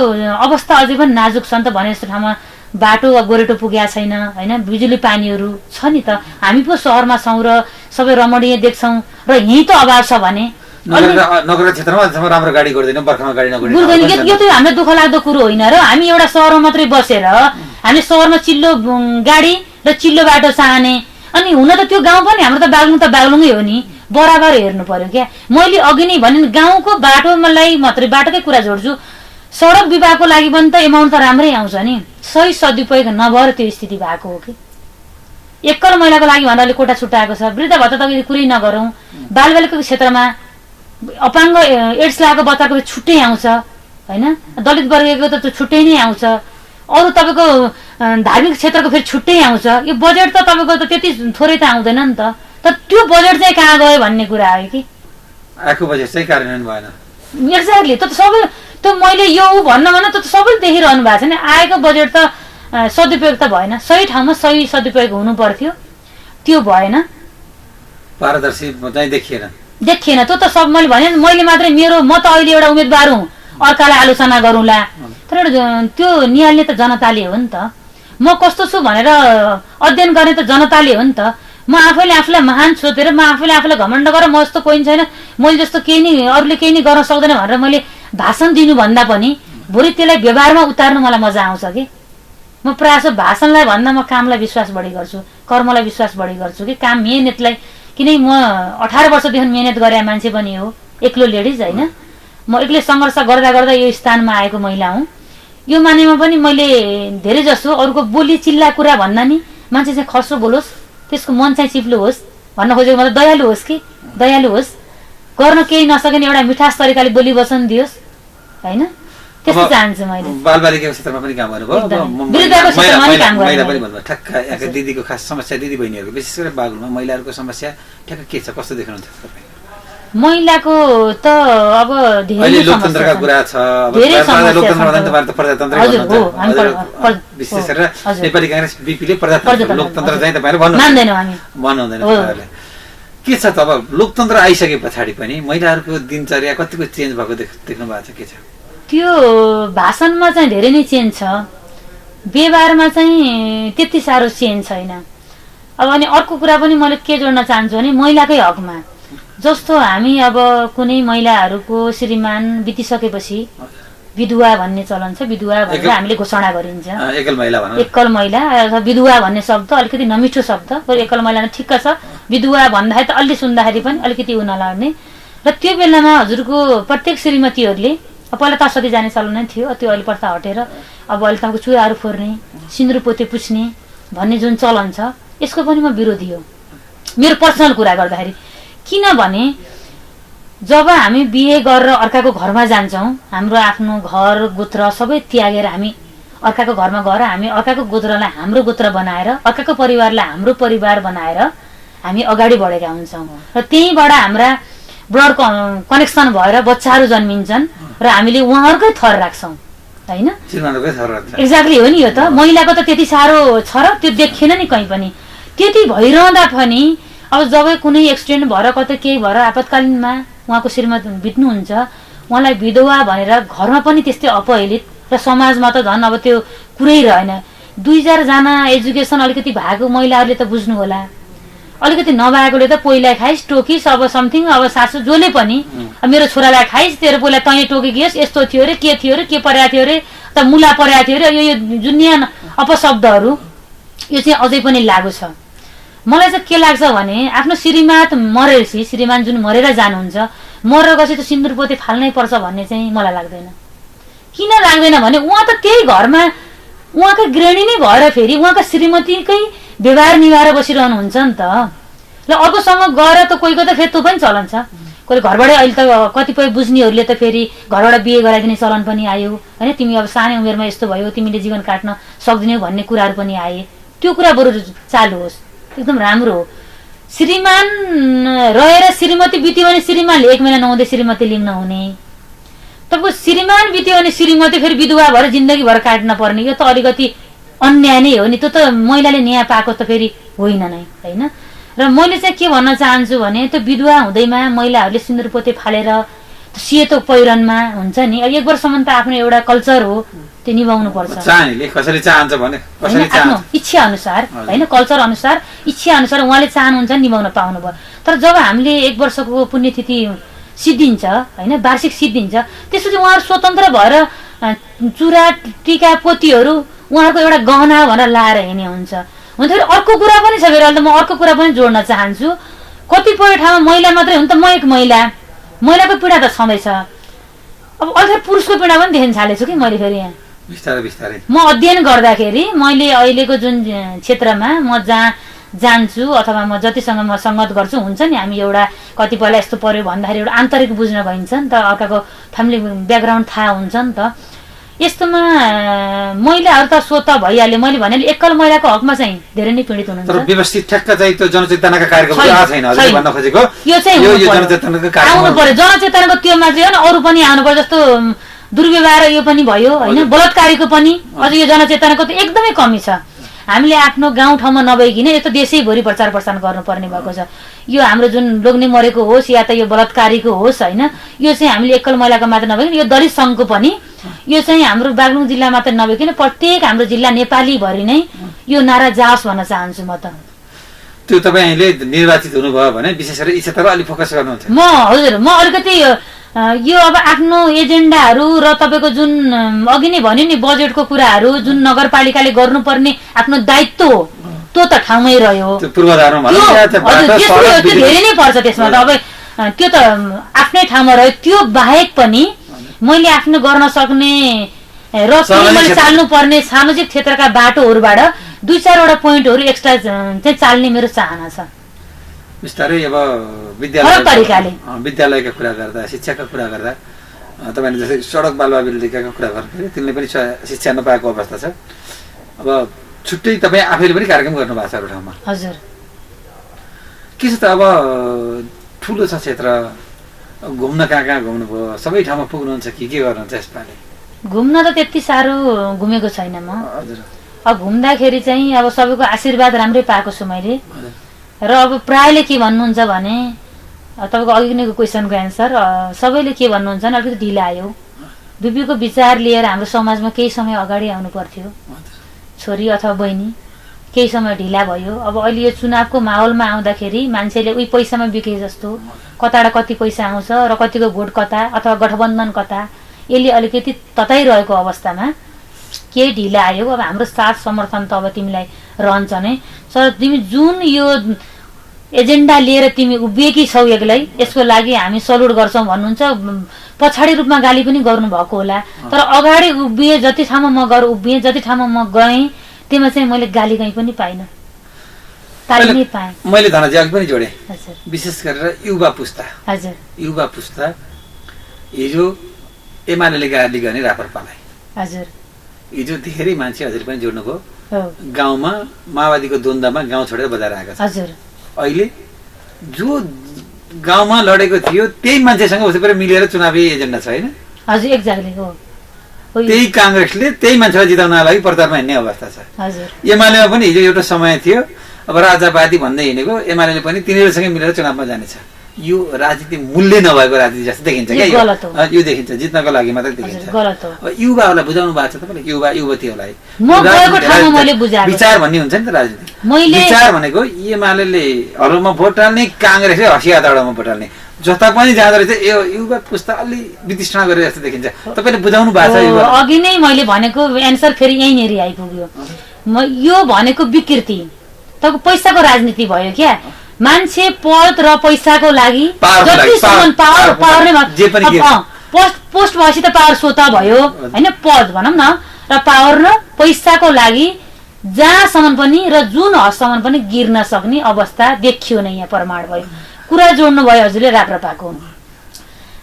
अवस्था अझै पनि नाजुक छ नि त। भने जस्तो ठाउँमा बाटो गोरेटो पुगेको छैन होइन, बिजुली पानीहरू छ नि त। हामी पो सहरमा छौँ र सबै रमणीय देख्छौँ र यहीँ त अभाव छ भने नगर क्षेत्रमा राम्रो गाडी गर्दैन, बर्खामा गाडी नगर्दैन। यो त हामीलाई दुःख लाग्दो कुरो होइन र हामी एउटा सहरमा मात्रै बसेर हामीले सहरमा चिल्लो गाडी र चिल्लो बाटो चाहने, अनि हुन त त्यो गाउँ पनि हाम्रो त बागलुङै हो नि, बराबर हेर्नु पर्यो क्या। मैले अघि नै भने गाउँको बाटोलाई मात्रै बाटोकै कुरा जोड्छु, सडक विभागको लागि पनि त एमाउन्ट त राम्रै आउँछ नि, सही सदुपयोग नभएर त्यो स्थिति भएको हो कि। एकल महिलाको लागि भन्दा अलिक कोटा छुट्याएको छ, वृद्ध भत्ता त कुरै नगरौँ, बालबालिकाको क्षेत्रमा अपाङ्ग एड्स लागेको बच्चाको छुट्टै आउँछ होइन, दलित वर्गको त छुट्टै नै आउँछ, अरू तपाईँको धार्मिक क्षेत्रको फेरि छुट्टै आउँछ। यो बजेट त तपाईँको त त्यति थोरै त आउँदैन नि त, तर त्यो बजेट चाहिँ कहाँ गयो भन्ने कुरा आयो कि। आएको बजेट चाहिँ कार्यान्वयन भएन। एक्ज्याक्टली, त सबै त्यो मैले यो भन्दा त सबैले देखिरहनु भएको छ नि, आएको बजेट त सदुपयोग त भएन, सही ठाउँमा सही सदुपयोग हुनु पर्थ्यो, त्यो भएन, पारदर्शी चाहिँ देखिएन। त्यो त सब मैले भने मैले मात्रै म त अहिले एउटा उम्मेदवार हुँ, अर्कालाई आलोचना गरौँला, तर त्यो निहाल्ने त जनताले हो नि त। म कस्तो छु भनेर अध्ययन गर्ने त जनताले हो नि त। म आफैले आफूलाई महान सोचेर म आफूले आफूलाई घमण्ड गरेर म जस्तो कोही छैन, मैले जस्तो केही नै अरूले केही नै गर्न सक्दैन भनेर मैले भाषण दिनुभन्दा पनि भोलि त्यसलाई व्यवहारमा उतार्नु मलाई मजा आउँछ कि। म प्रायः भाषणलाई भन्दा म कामलाई विश्वास बढी गर्छु, कर्मलाई विश्वास बढी गर्छु कि काम मेहनतलाई। किनकि म 18 वर्षदेखि मेहनत गरे मान्छे पनि हो, एक्लो लेडिज होइन, म एक्लै सङ्घर्ष गर्दा गर्दा यो स्थानमा आएको महिला हुँ। यो मानेमा पनि मैले धेरै जसो अरूको बोली चिल्ला कुरा भन्दा नि मान्छे चाहिँ खस्रो बोलोस्, त्यसको मन चाहिँ चिप्लो होस् भन्न खोजेको मतलब दयालु होस् कि, दयालु होस्, गर्न केही नसकेन एउटा मिठास तरिकाले बोली वचन दियोस् होइन, त्यस्तो चाहन्छु मैले। बालबालिकाको क्षेत्रमा पनि काम गर्नुभयो, ठ्याक्क दिदीको खास समस्या दिदी बहिनीहरूको विशेष गरेर बागलुङमा महिलाहरूको समस्या ठ्याक्क के छ, कस्तो देख्नुहुन्छ तपाईँ? महिलाको त अब धेरै लोकतन्त्रका कुरा छ, विशेष गरेर नेपाली कांग्रेस बीपीले प्रजातन्त्र लोकतन्त्र चाहिँ तपाईँहरू भन्नुहुँदैन के छ त? अब लोकतन्त्र आइसके पछाडि पनि महिलाहरूको दिनचर्या कतिको चेन्ज भएको देख्नु भएको छ, के छ? त्यो भाषणमा चाहिँ धेरै नै चेन्ज छ, व्यवहारमा चाहिँ त्यति साह्रो चेन्ज छैन। अब अनि अर्को कुरा पनि मैले के जोड्न चाहन्छु भने महिलाकै हकमा जस्तो हामी अब कुनै महिलाहरूको श्रीमान बितिसकेपछि विधवा भन्ने चलन छ, विधवा भनेर हामीले घोषणा गरिन्छ, एकल महिला अथवा विधवा भन्ने शब्द अलिकति नमिठो शब्द, एकल महिला ठिक्क छ, विधवा भन्दाखेरि त अलि सुन्दाखेरि पनि अलिकति उ नलाग्ने। र त्यो बेलामा हजुरको प्रत्येक श्रीमतीहरूले पहिला त सधैँ जाने चलन नै थियो, त्यो अहिले प्रथा हटेर अब अहिले तपाईँको चुराहरू फोर्ने, सिन्दुर पोते पुछ्ने भन्ने जुन चलन छ यसको पनि म विरोधी हो, मेरो पर्सनल कुरा गर्दाखेरि। किनभने जब हामी बिहे गरेर अर्काको घरमा जान्छौँ, हाम्रो आफ्नो घर गोत्र सबै त्यागेर हामी अर्काको घरमा गएर हामी अर्काको गोत्रलाई हाम्रो गोत्र बनाएर, अर्काको परिवारलाई हाम्रो परिवार बनाएर हामी अगाडि बढेका हुन्छौँ र त्यहीँबाट हाम्रा ब्लड कनेक्सन भएर बच्चाहरू जन्मिन्छन् र हामीले उहाँहरूकै थर राख्छौँ होइन। एक्ज्याक्टली हो नि, यो त महिलाको त त्यति साह्रो छ र त्यो देखिएन नि कहीँ पनि। त्यति भइरहँदा पनि अब जब कुनै एक्सिडेन्ट भएर कतै केही भएर आपतकालीनमा उहाँको श्रीमती बित्नुहुन्छ, उहाँलाई विधवा भनेर घरमा पनि त्यस्तै अपहेलित र समाजमा त झन् अब त्यो कुरै रहेन। 2-4 जना एजुकेसन अलिकति भएको महिलाहरूले त बुझ्नु होला, अलिकति नभएकोले त पहिला खाइस् टोकिस्, अब समथिङ अब सासू जसले पनि मेरो छोरालाई खाइस् तेरो पहिला तैँले टोकेकियोस्, यस्तो थियो अरे के थियो अरे के परेको थियो अरे त मुला परेको थियो अरे, यो जुनिया अपशब्दहरू यो चाहिँ अझै पनि लागु छ। मलाई चाहिँ के लाग्छ भने आफ्नो श्रीमान मरेपछि श्रीमान जुन मरेर जानुहुन्छ मरेर गएपछि त सिन्दुर पोते फाल्नै पर्छ भन्ने चाहिँ मलाई लाग्दैन। किन लाग्दैन भने उहाँ त त्यही घरमा उहाँकै गृहिणी नै भएर फेरि उहाँका श्रीमतीकै व्यवहार निभाएर बसिरहनुहुन्छ नि त। ल अर्कोसँग गएर त कोहीको त फेरि त्यो पनि चलन छ। कोही घरबाटै अहिले त कतिपय बुझ्नेहरूले त फेरि घरबाट बिहे गराइदिने चलन पनि आयो होइन। तिमी अब सानै उमेरमा यस्तो भयो, तिमीले जीवन काट्न सक्दिनौ भन्ने कुराहरू पनि आए। त्यो कुरा बरु चालु होस्, एकदम राम्रो हो। श्रीमान रहेर श्रीमती बित्यो भने श्रीमानले 1 महिना नहुँदै श्रीमती लिन नहुने, तपाईँको श्रीमान बित्यो भने श्रीमती फेरि विधवा भएर जिन्दगीभर काट्न पर्ने, यो त अलिकति अन्याय नै हो नि। त्यो त महिलाले न्याय पाएको त फेरि होइन नै होइन। र मैले चाहिँ के भन्न चाहन्छु भने त्यो विधवा हुँदैमा महिलाहरूले सिन्दुर पोते फालेर सेतो पहिरनमा हुन्छ नि, 1 वर्षसम्म त आफ्नो एउटा कल्चर हो, त्यो निभाउनु पर्छ। कसरी चाहन्छ भने आफ्नो इच्छा अनुसार होइन, कल्चर अनुसार इच्छा अनुसार उहाँले चाहनुहुन्छ निभाउन पाउनु भयो। तर जब हामीले 1 वर्षको पुण्यतिथि सिद्धिन्छ होइन, वार्षिक सिद्धिन्छ, त्यसपछि उहाँहरू स्वतन्त्र भएर चुरा टिका पोतीहरू उहाँहरूको एउटा गहना भनेर लाएर हिँड्ने हुन्छ। फेरि अर्को कुरा पनि छ, फेरि अहिले त म अर्को कुरा पनि जोड्न चाहन्छु। कतिपय ठाउँमा महिला मात्रै हुन् त, म एक महिलाको पीडा त छँदैछ। अब अहिले पुरुषको पीडा पनि देख्न थालेछु कि मैले फेरि यहाँ बिस्तारै बिस्तारै म अध्ययन गर्दाखेरि मैले अहिलेको जुन क्षेत्रमा म जहाँ जान्छु अथवा म जतिसँग म सङ्गत गर्छु, हुन्छ नि हामी एउटा कतिपयलाई यस्तो पर्यो भन्दाखेरि एउटा आन्तरिक बुझ्न गइन्छ नि त, अर्काको फ्यामिली ब्याकग्राउन्ड थाहा हुन्छ नि त। यस्तोमा महिलाहरू त स्वत भइहाल्यो। मैले भने एकल महिलाको हकमा चाहिँ धेरै नै पीडित हुनुहुन्छ। तर व्यवस्थित ठ्याक्क चाहिँ त्यो जनचेतनाका कार्यक्रम छैन हजुर भन्न खोजेको यो चाहिँ यो जनचेतनाको कार्यक्रम आउनु पर्यो। जनचेतनाको त्यो मात्रै हो, अरू पनि आउनु पर्यो। जस्तो दुर्व्यवहार यो पनि भयो होइन, बलात्कारीको पनि अझ यो जनचेतनाको त एकदमै कमी छ। हामीले आफ्नो गाउँठाउँमा नभइकन यो त देशैभरि प्रचार प्रसार गर्नुपर्ने भएको छ। यो हाम्रो जुन लोग्ने मरेको होस् या त यो बलात्कारीको होस् होइन, यो चाहिँ हामीले एकल महिलाको मात्र नभइकन यो दलित सङ्घको पनि, यो चाहिँ हाम्रो बागलुङ जिल्ला मात्र नभइकन प्रत्येक हाम्रो जिल्ला नेपालीभरि नै यो नारा जाओस् भन्न चाहन्छु म त। त्यो तपाईँले निर्वाचित हुनुभयो भने विशेष गरी यी क्षेत्रमा अलिक फोकस गर्नुहुन्छ? हजुर म अलिकति यो अब आफ्नो एजेन्डाहरू र तपाईँको जुन अघि नै भन्यो नि बजेटको कुराहरू जुन नगरपालिकाले गर्नुपर्ने आफ्नो दायित्व हो त्यो त ठाउँमै रह्यो। धेरै नै पर्छ त्यसमा त। अब त्यो त आफ्नै ठाउँमा रह्यो। त्यो बाहेक पनि मैले आफ्नो गर्न सक्ने र मैले चाल्नु पर्ने सामाजिक क्षेत्रका बाटोहरूबाट 2-4वटा पोइन्टहरू एक्स्ट्रा चाहिँ चाल्ने मेरो चाहना छ। बिस्तारै अब विद्यालयका कुरा गर्दा शिक्षाका कुरा गर्दा तपाईँले जस्तै सडक बालबालिकाका कुरा गर्दाखेरि तिनले पनि शिक्षा नपाएको अवस्था छ। अब छुट्टै तपाईँ आफैले पनि कार्यक्रम गर्नुभएको छ अरू ठाउँमा हजुर। के छ त अब ठुलो छ क्षेत्र, घुम्न कहाँ घुम्नुभयो, सबै ठाउँमा पुग्नुहुन्छ कि के गर्नुहुन्छ यसपालि? घुम्न त त्यति साह्रो घुमेको छैन म। हजुर। अब घुम्दाखेरि चाहिँ अब सबैको आशीर्वाद राम्रै पाएको छु मैले। र अब प्रायले के भन्नुहुन्छ भने तपाईँको अघि नैको क्वेसनको एन्सर सबैले के भन्नुहुन्छ भने अलिकति ढिला आयो। बिपीको विचार लिएर हाम्रो समाजमा केही समय अगाडि आउनु पर्थ्यो, छोरी अथवा बहिनी केही समय ढिला भयो। अब अहिले यो चुनावको माहौलमा आउँदाखेरि मान्छेले उही पैसामा बिके जस्तो कताबाट कति पैसा आउँछ र कतिको भोट कता अथवा गठबन्धन कता, यसले अलिकति तताइरहेको अवस्थामा के ढिला आयो। अब हाम्रो साथ समर्थन त अब तिमीलाई रहन्छ नै। सर तिमी जुन यो एजेन्डा लिएर तिमी उभिएकी छौ एक्लै, यसको लागि हामी सल्युट गर्छौँ भन्नुहुन्छ। पछाडि रूपमा गाली पनि गर्नुभएको होला, तर अगाडि उभिए जति ठाउँमा म उभिएँ, जति ठाउँमा म गएँ त्यसमा चाहिँ मैले गाली गई पनि पाइनँ, ताली नै पाएँ। मैले धनजी अघि पनि जोडेँ विशेष गरेर युवा पुस्ता। हजुर। युवा पुस्ता हिजो एमाले गाली गर्ने राप्रपालाई, हजुर हिजो धेरै मान्छे हजुर पनि जोड्नुभयो गाउँमा माओवादीको द्वन्द्वमा गाउँ छोडेर बजार आएका छन्। हजुर। अहिले जो गाउँमा लडेको थियो त्यही मान्छेसँग उसै पनि मिलेर चुनावी एजेन्डा छ होइन? हजुर एक्ज्याक्टली हो। त्यही काङ्ग्रेसले त्यही मान्छेलाई जिताउनका लागि प्रचारमा हिँड्ने अवस्था छ। हजुर। एमालेमा पनि हिजो एउटा समय थियो अब राजावादी भन्दै हिँडेको एमाले पनि तिनीहरूसँगै मिलेर चुनावमा जानेछ। यो राजनीति मूल्य नभएको राजनीति जस्तो देखिन्छ क्या, यो देखिन्छ जित्नको लागि मात्रै देखिन्छ। अब युवाहरूलाई बुझाउनु भएको छ तपाईँले, युवा युवतीहरूलाई विचार भन्ने हुन्छ नि त राजनीति। विचार भनेको एमाले हरूमा भोट हाल्ने, काङ्ग्रेसले हँसिया दौडामा भोट हाल्ने, जता पनि जाँदो रहेछ यो युवा पुस्ता अलि वितृष्णा गरे जस्तो देखिन्छ। तपाईँले बुझाउनु भएको छ? अघि नै मैले भनेको एन्सर फेरि यहीँनिर आइपुग्यो। यो भनेको विकृति तपाईँको पैसाको राजनीति भयो क्या। मान्छे पद र पैसाको लागि पोस्ट भएपछि त पावर सो त भयो होइन, पद भनौँ न, र पावर र पैसाको लागि जहाँसम्म पनि र जुन हदसम्म पनि गिर्न सक्ने अवस्था देखियो नै, यहाँ प्रमाण भयो। कुरा जोड्नु भयो हजुरले राप्रपाको।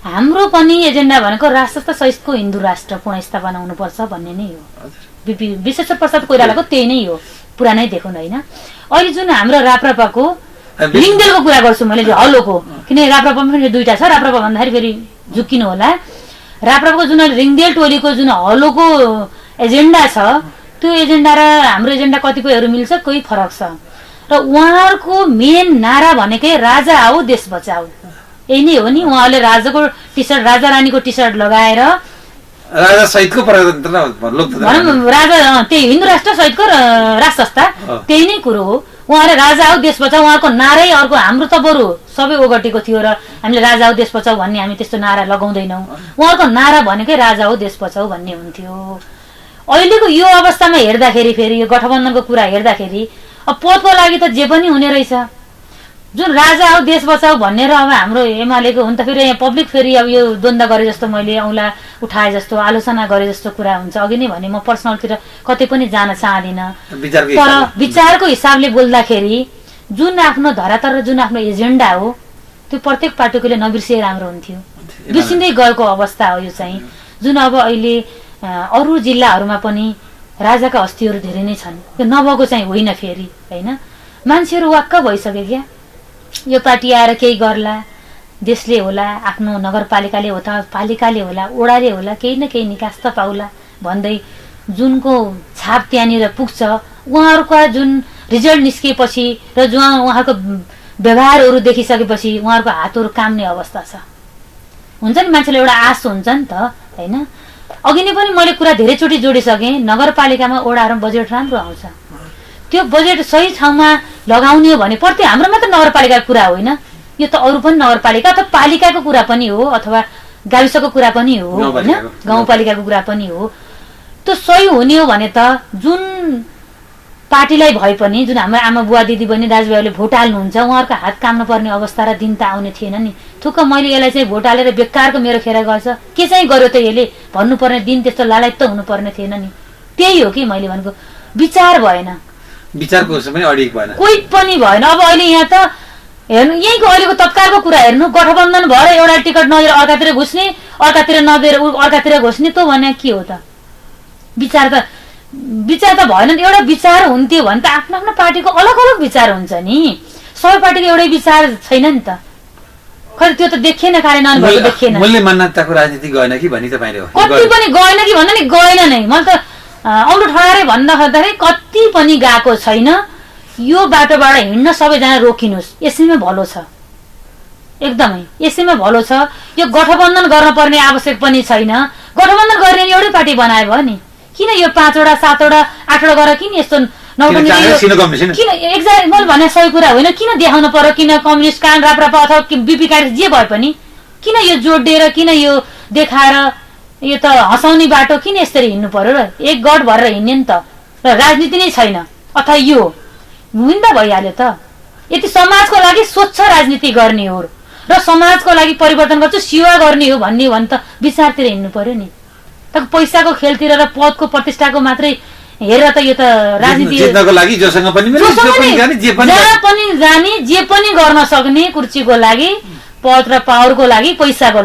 हाम्रो पनि एजेन्डा भनेको राष्ट्र सहितको हिन्दू राष्ट्र पुनर्स्थापना हुनुपर्छ भन्ने नै हो। विश्वेश्वर प्रसाद कोइरालाको त्यही नै हो, पुरानै देखौँ होइन। अहिले जुन हाम्रो राप्रपाको रिङदेलको कुरा गर्छु मैले, हलोको, किनकि राप्रपामा पनि दुईटा छ। राप्रपा भन्दाखेरि फेरि झुकिनु होला, राप्रपाको जुन रिङदेल टोलीको जुन हलोको एजेन्डा छ त्यो एजेन्डा र हाम्रो एजेन्डा कतिपयहरू मिल्छ, कोही फरक छ। र उहाँहरूको मेन नारा भनेकै राजा आओ देश बचाओ, यही नै हो नि। उहाँहरूले राजाको टी सर्ट, राजा रानीको टी सर्ट लगाएर राजा सहितको प्रजातन्त्र भनौँ, राजा त्यही हिन्दू राष्ट्र सहितको राष्ट्र संस्था, त्यही नै कुरो हो। उहाँले राजा आओ देश बचाओ, उहाँको नारै अर्को। हाम्रो त बरु सबै ओगटेको थियो र हामीले राजा आओ देश बचाओ भन्ने हामी त्यस्तो नारा लगाउँदैनौँ। उहाँहरूको नारा भनेकै राजा आओ देश बचाओ भन्ने हुन्थ्यो। अहिलेको यो अवस्थामा हेर्दाखेरि, फेरि यो गठबन्धनको कुरा हेर्दाखेरि, अब पदको लागि त जे पनि हुने रहेछ। जुन राजा आओ देश बचाओ भनेर अब हाम्रो एमालेको हुन त फेरि यहाँ पब्लिक फेरि अब यो द्वन्द्व गरे जस्तो, मैले औँला उठाए जस्तो, आलोचना गरे जस्तो कुरा हुन्छ। अघि नै भने म पर्सनलतिर कतै पनि जान चाहदिनँ, तर विचारको हिसाबले बोल्दाखेरि जुन आफ्नो धरातल र जुन आफ्नो एजेन्डा हो त्यो प्रत्येक पार्टीकोले नबिर्सिए राम्रो हुन्थ्यो। बिर्सिँदै गएको अवस्था हो यो चाहिँ। जुन अब अहिले अरू जिल्लाहरूमा पनि राजाका हस्तीहरू धेरै नै छन्, त्यो नभएको चाहिँ होइन फेरि होइन। मान्छेहरू वाक्क भइसक्यो क्या, यो पार्टी आएर केही गर्ला, देशले होला, आफ्नो नगरपालिकाले हो त पालिकाले होला, ओडाले होला, केही न केही निकास त पाउला भन्दै जुनको छाप त्यहाँनिर पुग्छ। उहाँहरूको जुन रिजल्ट निस्किएपछि र उहाँको व्यवहारहरू देखिसकेपछि उहाँहरूको हातहरू काम्ने अवस्था छ। हुन्छ नि, मान्छेले एउटा आश हुन्छ नि त होइन। अघि नै पनि मैले कुरा धेरैचोटि जोडिसकेँ, नगरपालिकामा ओडाहरू बजेट राम्रो आउँछ। त्यो बजेट सही ठाउँमा लगाउने हो भने प्रति हाम्रो मात्र नगरपालिकाको कुरा होइन, यो त अरू पनि नगरपालिका अथवा पालिकाको कुरा पनि हो, अथवा गाविसको कुरा पनि हो होइन, गाउँपालिकाको कुरा पनि हो। त्यो सही हुने हो भने त जुन पार्टीलाई भए पनि, जुन हाम्रो आमा बुवा दिदी बहिनी दाजुभाइहरूले भोट हाल्नुहुन्छ, उहाँहरूको हात काम्नु पर्ने अवस्था र दिन त आउने थिएन नि। थुक्क मैले यसलाई चाहिँ भोट हालेर बेकारको मेरो खेर गर्छ, के चाहिँ गर्यो त यसले भन्नुपर्ने दिन त्यस्तो लालायत त हुनुपर्ने थिएन नि। त्यही हो कि मैले भनेको, विचार भएन, विचारको पनि अडिग भएन, कोही पनि भएन। अब अहिले यहाँ त हेर्नु, यहीँको अहिलेको तत्कालको कुरा हेर्नु, गठबन्धन भएर एउटा टिकट नदिएर अर्कातिर घुस्ने, अर्कातिर नदिएर अर्कातिर घुस्ने, त भने के हो त? विचार त भएन। एउटा विचार हुन्थ्यो भने त आफ्नो आफ्नो पार्टीको अलग अलग विचार हुन्छ नि, सबै पार्टीको एउटै विचार छैन नि त। खै त्यो त देखिएन, कार्यान्वयन भएको देखिएन। मूल्य मान्यताको राजनीति गएन कि भनी तपाईँले हो? कति पनि गएन कि भन्दा नि गएन नै। मैले त औँलो ठडारे भन्दाखेरि कति पनि गएको छैन। यो बाटोबाट हिँड्न सबैजना रोकिनुहोस्, यसैमा भलो छ, एकदमै यसैमा भलो छ। यो गठबन्धन गर्न पर्ने आवश्यक पनि छैन। गठबन्धन गर्ने एउटै पार्टी बनायो भयो नि, किन यो 5 वटा 7 वटा 8 वटा गरेर किन यस्तो किन एक्ज्याक्ट मैले भने सही कुरा होइन। किन देखाउनु पर्यो, किन कम्युनिस्ट कान राप्रपा अथवा बिपी कार्य जे भए पनि किन यो जोडिएर, किन यो देखाएर, यो त हँसाउने बाटो किन यसरी हिँड्नु पर्यो र? एक गठ भरेर हिँड्ने नि त, र राजनीति नै छैन अथवा यो हुँदा भइहाल्यो त। यदि समाजको लागि स्वच्छ राजनीति गर्ने हो र समाजको लागि परिवर्तन गर्छु, सेवा गर्ने हो भन्ने हो भने त विचारतिर हिँड्नु पर्यो नि। त पैसाको खेलतिर र पदको प्रतिष्ठाको मात्रै हेरेर त यो त राजनीति जित्नको लागि जहाँ पनि जाने, जे पनि गर्न सक्ने, कुर्सीको लागि, पद र पावरको लागि, पैसाको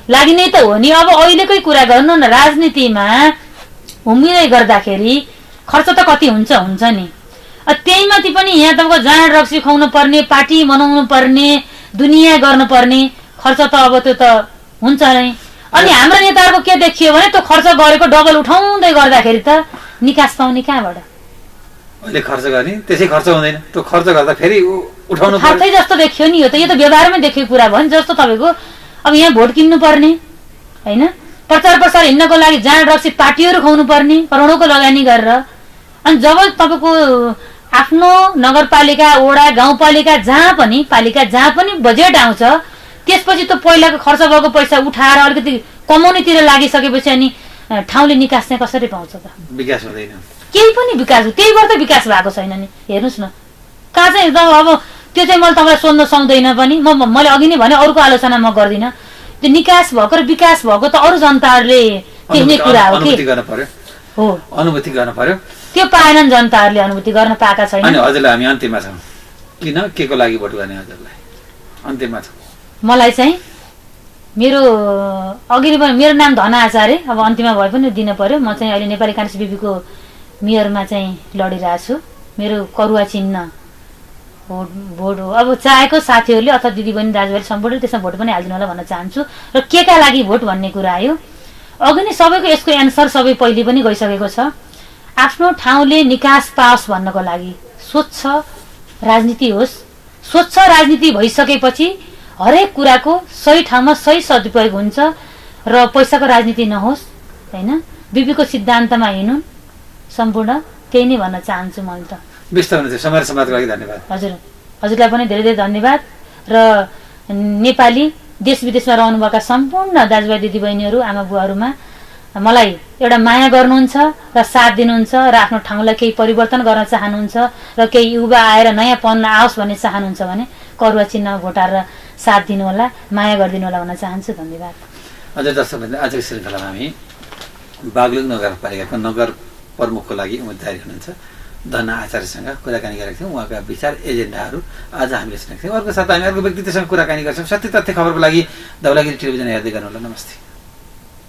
लागि नै त हो नि। अब अहिलेकै कुरा गर्नु न, राजनीतिमा उम्मिदै गर्दाखेरि खर्च त कति हुन्छ नि। त्यही माथि पनि यहाँ तपाईँको जाँड रक्सी खुवाउनु पर्ने, पार्टी बनाउनु पर्ने, दुनियाँ गर्नुपर्ने खर्च त अब त्यो त हुन्छ नै। अनि हाम्रो नेताहरूको के देखियो भने त्यो खर्च गरेको डबल उठाउँदै गर्दाखेरि त निकास पाउने कहाँबाट? अहिले खर्च गर्ने त्यसै खर्च हुँदैन, त्यो खर्च गर्दा फेरि उठाउनु खातै जस्तो देखियो नि। यो त व्यवहारमै देखेको कुरा भयो नि। जस्तो तपाईँको अब यहाँ भोट किन्नु पर्ने होइन, प्रचार प्रसार हिँड्नको लागि जाँड रक्सी पार्टीहरू खुवाउनु पर्ने, करोडौँको लगानी गरेर। अनि जब तपाईँको आफ्नो नगरपालिका, ओडा, गाउँपालिका जहाँ पनि बजेट आउँछ, त्यसपछि त पहिलाको खर्च भएको पैसा उठाएर अलिकति कमाउनेतिर लागिसकेपछि अनि ठाउँले निकास चाहिँ कसरी पाउँछ त? विकास हुँदैन, केही पनि विकास, त्यही भएर त विकास भएको छैन नि। हेर्नुहोस् न, कहाँ चाहिँ अब त्यो चाहिँ मैले तपाईँलाई सोध्न सक्दैन पनि। मैले अघि नै भने अरूको आलोचना म गर्दिनँ। त्यो निकास भएको र विकास भएको त अरू जनताहरूले देख्ने कुरा हो कि हो, अनुभूति गर्न पर्यो। त्यो पाएनन् जनताहरूले, अनुभूति गर्न पाएका छैन। अनि हजुरलाई हामी अन्त्यमा छौँ, किन के को लागि भोट गर्ने हजुरलाई अन्त्यमा छौँ? मलाई चाहिँ मेरो अघि पनि मेरो नाम धना आचार्य, अब अन्तिममा भए पनि दिन पर्यो। म चाहिँ अहिले नेपाली काङ्ग्रेस बिपीको मेयरमा चाहिँ लडिरहेको छु। मेरो करुवा चिन्ह भोट हो। अब चाहेको साथीहरूले अथवा दिदीबहिनी दाजुभाइले सम्पूर्ण त्यसमा भोट पनि हालिदिनु होला भन्न चाहन्छु। र के का लागि भोट भन्ने कुरा आयो, अघि नै सबैको यसको एन्सर सबै पहिले पनि गइसकेको छ। आफ्नो ठाउँले निकास पाओस् भन्नको लागि स्वच्छ राजनीति होस्। स्वच्छ राजनीति भइसकेपछि हरेक कुराको सही ठाउँमा सही सदुपयोग हुन्छ र पैसाको राजनीति नहोस् होइन। बिपीको सिद्धान्तमा हिँडुन् सम्पूर्ण, त्यही नै भन्न चाहन्छु मैले त। व्यस्त हुनुहुन्छ, समय समाजको लागि धन्यवाद। हजुर, हजुरलाई पनि धेरै धेरै धन्यवाद। र नेपाली देश विदेशमा रहनुभएका सम्पूर्ण दाजुभाइ दिदीबहिनीहरू, आमा बुवाहरूमा मलाई एउटा माया गर्नुहुन्छ र साथ दिनुहुन्छ र आफ्नो ठाउँलाई केही परिवर्तन गर्न चाहनुहुन्छ र केही युवा आएर नयाँपन आओस् भन्ने चाहनुहुन्छ भने करुवा चिन्हमा भोट हालेर साथ दिनु होला, माया गरिदिनु होला भन्न चाहन्छु। धन्यवाद। हजुर दर्शकवृन्द, आजको श्रृङ्खलामा हामी बागलुङ नगरपालिकाको नगर प्रमुखको लागि उम्मेदवारी हुनुहुन्छ धना आचार्यसँग कुराकानी गरेका थियौँ। उहाँका विचार एजेन्डाहरू आज हामीले सुनेका थियौँ। अर्को साथ हामी अर्को व्यक्तित्वसँग कुराकानी गर्छौँ। सत्य तथ्य खबरको लागि धवलागिरी टेलिभिजन हेर्दै गर्नुहोला। नमस्ते।